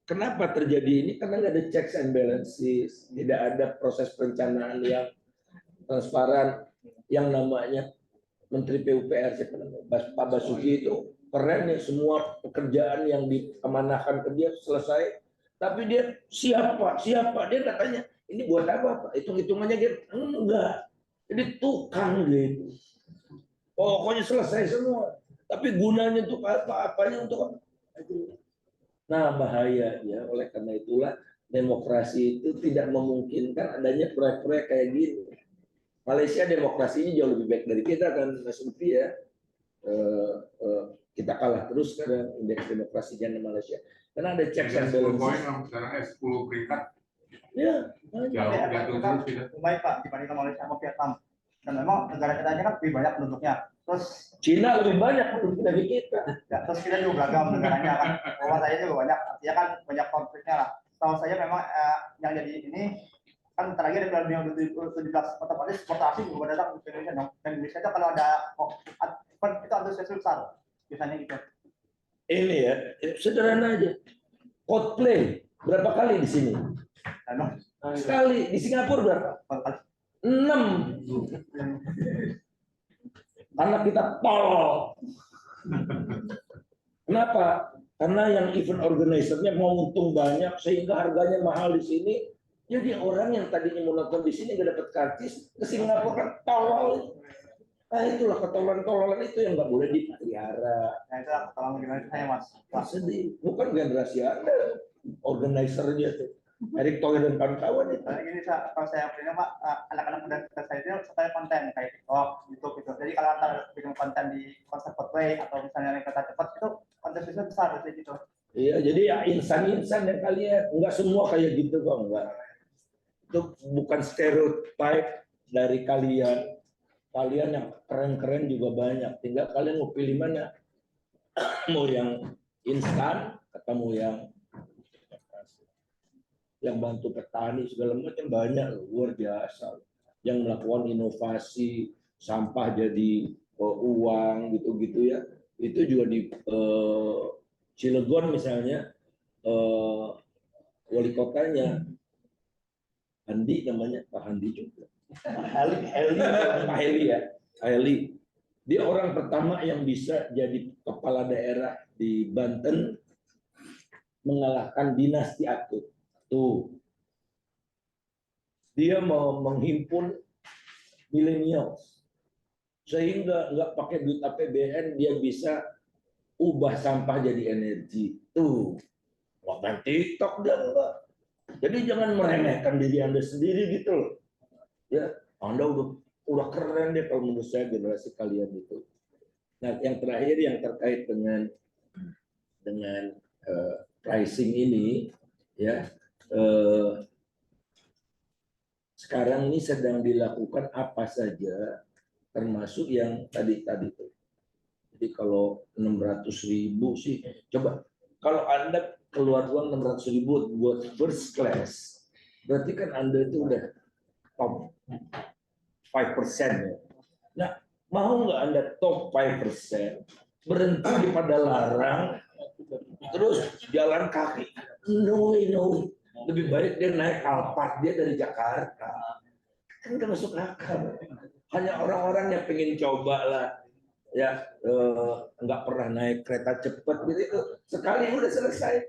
kenapa terjadi ini? Karena nggak ada checks and balances, tidak ada proses perencanaan yang transparan. Yang namanya Menteri PUPR, Pak Basuki itu keren ya, semua pekerjaan yang diamanahkan ke dia selesai. Tapi dia siapa? Dia katanya ini buat apa Pak? Hitung-hitungannya gitu. Enggak. Jadi tukang gitu. Pokoknya selesai semua. Tapi gunanya untuk apa? Apanya untuk apa? Nah, bahaya ya. Oleh karena itulah demokrasi itu tidak memungkinkan adanya proyek-proyek kayak gini. Malaysia demokrasinya jauh lebih baik dari kita kan, Mas Ufi ya. Kita kalah terus sekarang indeks demokrasinya di Malaysia. Karena ada checks and 10 poin balances. sekarang 10 peringkat Ya, jauh jatuh terus tidak. Baik Pak dibandingkan Malaysia sama Vietnam. Dan memang negara kita ini kan lebih banyak penduduknya. Terus Cina lebih banyak penduduk dari kita. ya, terus kita juga beragam negaranya kan. Bahwa saya juga banyak, artinya kan banyak konfliknya lah. Tahu saya memang yang jadi ini kan terakhir di Piala Dunia 2017 otomatis sportasi juga datang ke Indonesia dong. Dan Indonesia itu kalau ada event itu antusias besar biasanya gitu. Ini ya, sederhana aja. Coldplay berapa kali di sini? Sekali. Di Singapura berapa? 6. Karena kita tolol. Kenapa? Karena yang event organizer-nya mau untung banyak sehingga harganya mahal di sini. Jadi orang yang tadinya mau nonton di sini nggak dapat karcis, ke Singapura kan tolol. Nah itulah ketololan-tololan itu yang nggak boleh dipelihara. Nah itu tolong gimana saya Mas. Sedih. Bukan generasi Anda, organizer-nya tuh. Erick Thohir dan kawan-kawan itu. Ini kalau saya punya Pak, anak-anak muda saya itu suka konten kayak TikTok, YouTube gitu. Jadi kalau antara bikin konten di konser Coldplay atau misalnya yang kereta cepat itu kontennya besar gitu. Iya, jadi ya insan-insan yang kalian nggak semua kayak gitu kok enggak. Itu bukan stereotip dari kalian. Kalian yang keren-keren juga banyak. Tinggal kalian mau pilih mana. Mau yang instan atau mau yang bantu petani segala macam banyak loh, luar biasa. Yang melakukan inovasi sampah jadi uang gitu-gitu ya. Itu juga di Cilegon misalnya wali kotanya Andi namanya Pak Andi juga. Pak Heli. Dia orang pertama yang bisa jadi kepala daerah di Banten mengalahkan dinasti Atut. Tuh. Dia mau menghimpun millennials. Sehingga nggak pakai duit APBN dia bisa ubah sampah jadi energi. Tuh. Bukan TikTok dia enggak. Jadi jangan meremehkan diri Anda sendiri gitu loh. Ya, Anda udah keren deh kalau menurut saya generasi kalian itu. Nah, yang terakhir yang terkait dengan pricing ini ya. Sekarang ini sedang dilakukan apa saja termasuk yang tadi tuh. Jadi kalau 600.000 sih coba kalau Anda keluar uang 600.000 buat first class berarti kan Anda itu udah top 5% ya. Nah, mau nggak Anda top 5% berhenti di Padalarang terus jalan kaki? No way. Lebih baik dia naik Alphard dia dari Jakarta. Kan nggak masuk akal. Hanya orang-orang yang pengen coba lah, ya nggak pernah naik kereta cepat gitu. Sekali udah selesai.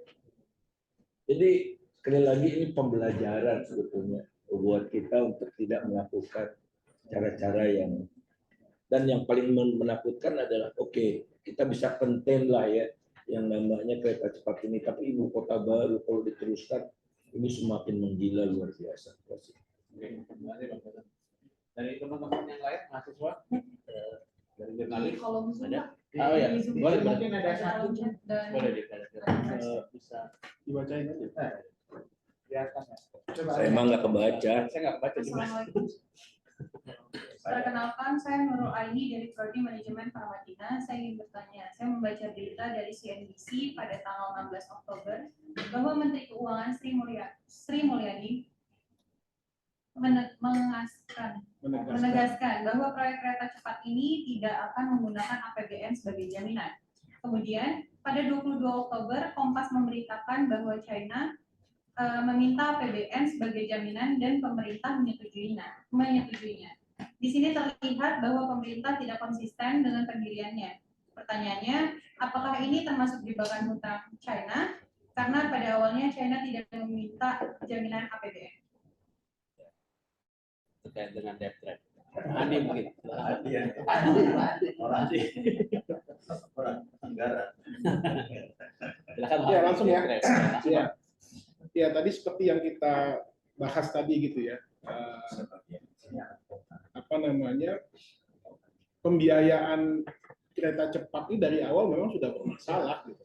Jadi sekali lagi ini pembelajaran sebetulnya buat kita untuk tidak melakukan cara-cara yang dan yang paling menakutkan adalah oke, kita bisa contain lah ya yang namanya kereta cepat ini, tapi ibu kota baru kalau diteruskan ini semakin menggila luar biasa. Oke, terima kasih Bang Faisal. Dari teman-teman yang lain, mahasiswa, dari jurnalis, ada? Oh ya, boleh. Mungkin ada satu Boleh bisa Dibacain aja. biarkan ya. Saya emang nggak kebaca. Saya nggak baca juga. Assalamualaikum. Perkenalkan, saya Nurul Aini dari Prodi Manajemen Parmadina. Saya ingin bertanya, saya membaca berita dari CNBC pada tanggal 16 Oktober bahwa Menteri Keuangan Sri Mulyani menegaskan bahwa proyek kereta cepat ini tidak akan menggunakan APBN sebagai jaminan. Kemudian, pada 22 Oktober, Kompas memberitakan bahwa China meminta APBN sebagai jaminan dan pemerintah menyetujui-nya. Di sini terlihat bahwa pemerintah tidak konsisten dengan pendiriannya. Pertanyaannya, apakah ini termasuk jebakan hutang China? Karena pada awalnya China tidak meminta jaminan APBN. Terkait dengan debt trap. Andi mungkin. Andi. anggaran. Silakan Pak. Ya, langsung ya. Langsung, Ya. Pak. Ya, tadi seperti yang kita bahas tadi gitu ya. Apa namanya? Pembiayaan kereta cepat ini dari awal memang sudah bermasalah gitu.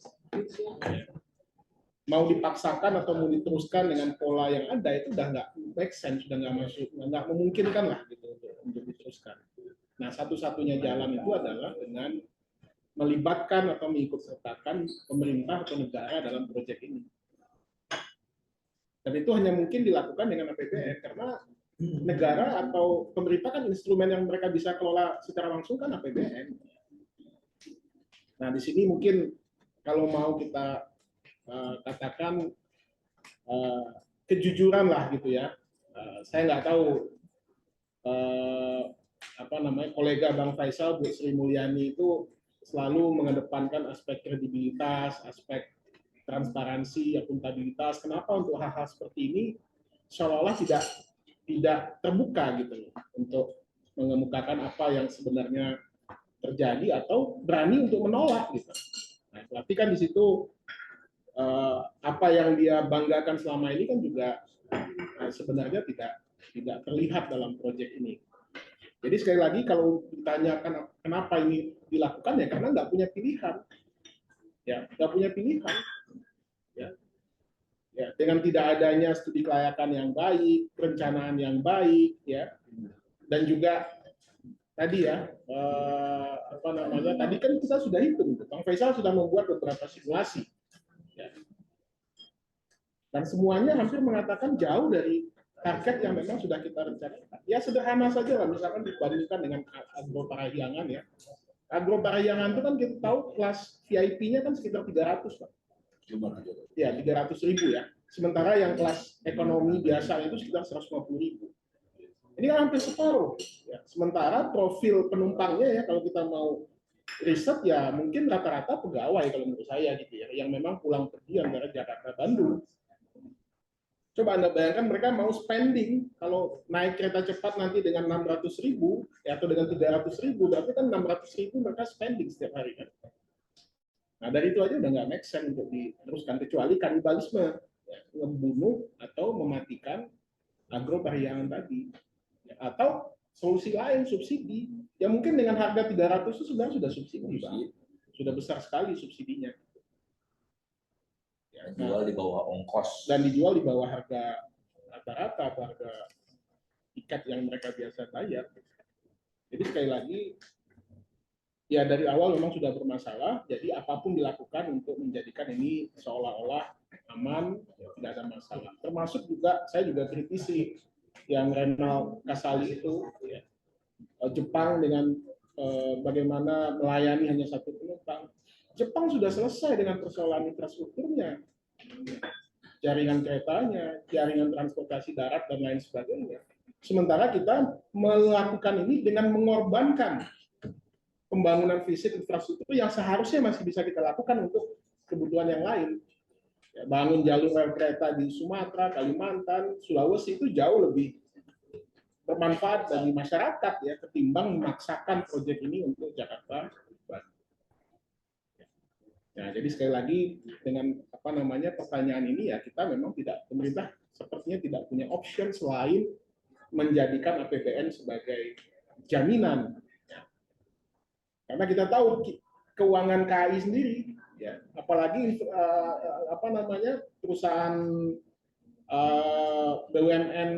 Mau dipaksakan atau mau diteruskan dengan pola yang ada itu udah nggak make sense, sudah nggak masuk, nggak memungkinkan lah gitu untuk diteruskan. Nah, satu-satunya jalan itu adalah dengan melibatkan atau mengikutsertakan pemerintah atau negara dalam proyek ini. Dan itu hanya mungkin dilakukan dengan APBN karena negara atau pemerintah kan instrumen yang mereka bisa kelola secara langsung kan APBN. Nah, di sini mungkin kalau mau kita katakan kejujuran lah gitu ya. Saya nggak tahu apa namanya kolega Bang Faisal, Bu Sri Mulyani itu selalu mengedepankan aspek kredibilitas, aspek transparansi, akuntabilitas. Kenapa untuk hal-hal seperti ini seolah-olah tidak terbuka gitu loh untuk mengemukakan apa yang sebenarnya terjadi atau berani untuk menolak gitu. Nah, berarti kan di situ apa yang dia banggakan selama ini kan juga sebenarnya tidak terlihat dalam proyek ini. Jadi sekali lagi kalau ditanyakan kenapa ini dilakukan ya karena nggak punya pilihan, ya nggak punya pilihan, ya dengan tidak adanya studi kelayakan yang baik, perencanaan yang baik, ya dan juga tadi ya apa namanya tadi kan kita sudah hitung, Bang Faisal sudah membuat beberapa simulasi, ya. Dan semuanya hampir mengatakan jauh dari target yang memang sudah kita rencanakan. Ya sederhana saja lah, misalkan dibandingkan dengan Agro Parahyangan ya. Agro Parahyangan itu kan kita tahu kelas VIP-nya kan sekitar 300 Pak. Ya 300.000 ya. Sementara yang kelas ekonomi biasa itu sekitar 150.000. Ini kan hampir separuh. Ya. Sementara profil penumpangnya ya kalau kita mau riset ya mungkin rata-rata pegawai kalau menurut saya gitu ya, yang memang pulang pergi antara Jakarta Bandung. Coba Anda bayangkan mereka mau spending kalau naik kereta cepat nanti dengan 600.000 ya, atau dengan 300.000 berarti kan 600.000 mereka spending setiap hari kan. Nah dari itu aja udah nggak make sense untuk diteruskan kecuali kanibalisme, ya, membunuh atau mematikan Agro Parahyangan tadi, ya, atau solusi lain subsidi ya mungkin dengan harga 300 itu sudah subsidi Bang. Sudah besar sekali subsidinya. Dijual di bawah ongkos dan dijual di bawah harga rata-rata atau harga tiket yang mereka biasa bayar. Jadi sekali lagi ya dari awal memang sudah bermasalah, jadi apapun dilakukan untuk menjadikan ini seolah-olah aman, ya, tidak ada masalah. Termasuk juga saya juga kritisi yang Renal Kasali itu ya, Jepang dengan bagaimana melayani hanya satu penumpang. Jepang sudah selesai dengan persoalan infrastrukturnya, jaringan keretanya, jaringan transportasi darat dan lain sebagainya. Sementara kita melakukan ini dengan mengorbankan pembangunan fisik infrastruktur yang seharusnya masih bisa kita lakukan untuk kebutuhan yang lain. Ya, bangun jalur rel kereta di Sumatera, Kalimantan, Sulawesi itu jauh lebih bermanfaat bagi masyarakat ya ketimbang memaksakan proyek ini untuk Jakarta. Nah, jadi sekali lagi dengan apa namanya pertanyaan ini ya kita memang pemerintah sepertinya tidak punya option selain menjadikan APBN sebagai jaminan. Ya. Karena kita tahu keuangan KAI sendiri, ya apalagi apa namanya perusahaan BUMN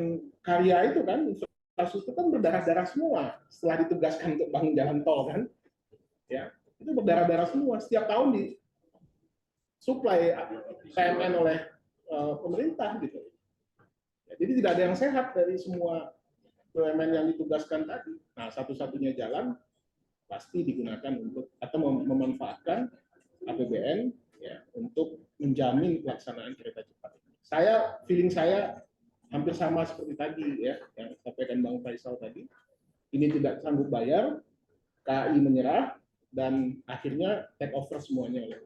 karya itu kan infrastruktur kan berdarah-darah semua setelah ditugaskan untuk bangun jalan tol kan, ya itu berdarah-darah semua setiap tahun di suplai PMN oleh pemerintah gitu. Ya, jadi tidak ada yang sehat dari semua BUMN yang ditugaskan tadi. Nah, satu-satunya jalan pasti digunakan untuk atau memanfaatkan APBN ya untuk menjamin pelaksanaan kereta cepat. Feeling saya hampir sama seperti tadi ya yang disampaikan Bang Faisal tadi. Ini tidak sanggup bayar, KAI menyerah dan akhirnya take over semuanya oleh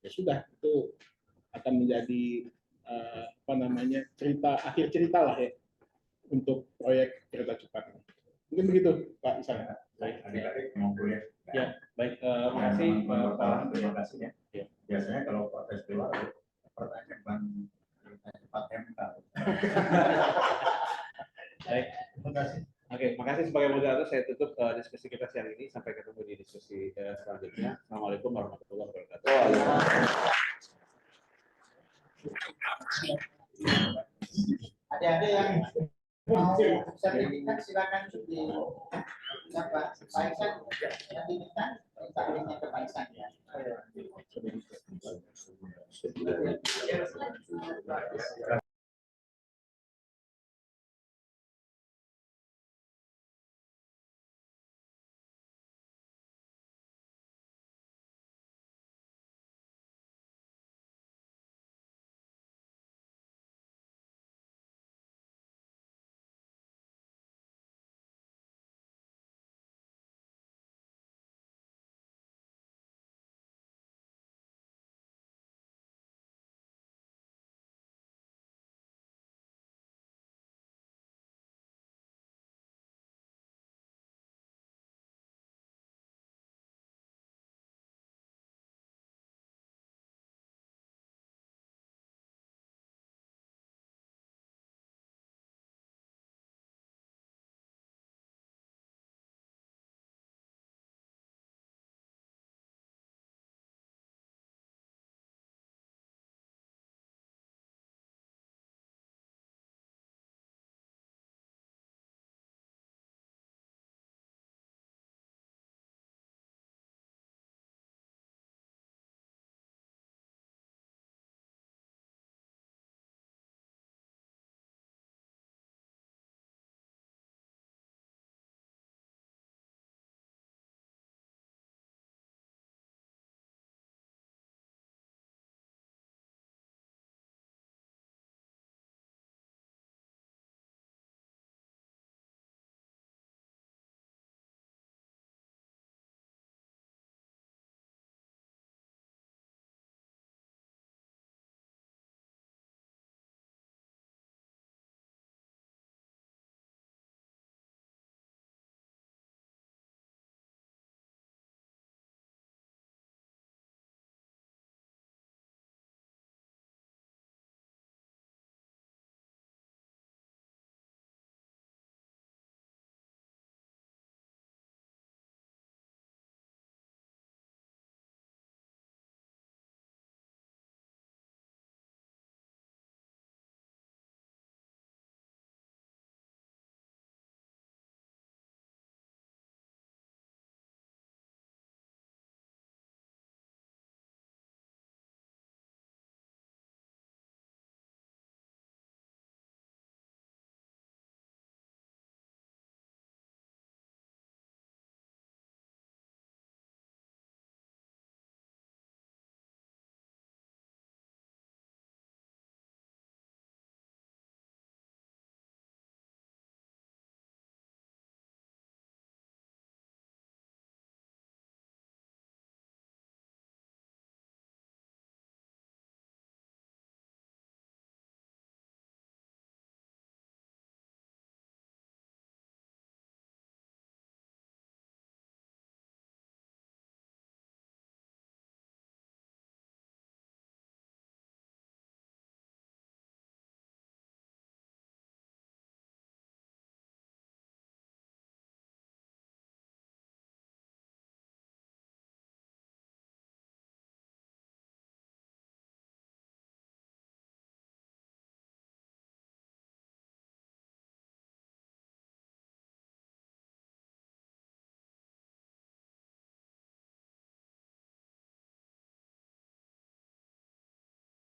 ya sudah itu akan menjadi apa namanya akhir cerita lah ya untuk proyek kereta cepat. Mungkin begitu Pak Isan. Baik. Adik-adik mau boleh. Ya, baik. Dan Makasih teman-teman Pak. wartawan, terima kasih ya. Ya. Biasanya kalau protes keluar, pertanyaan Pak MK. Baik. Terima kasih. Oke, makasih sebagai moderator. Saya tutup diskusi kita siang ini. Sampai ketemu di diskusi selanjutnya. Assalamualaikum warahmatullahi wabarakatuh. Adik-adik yang mau sertifikat silakan di Pak Isan nanti minta linknya ke Pak Isan ya.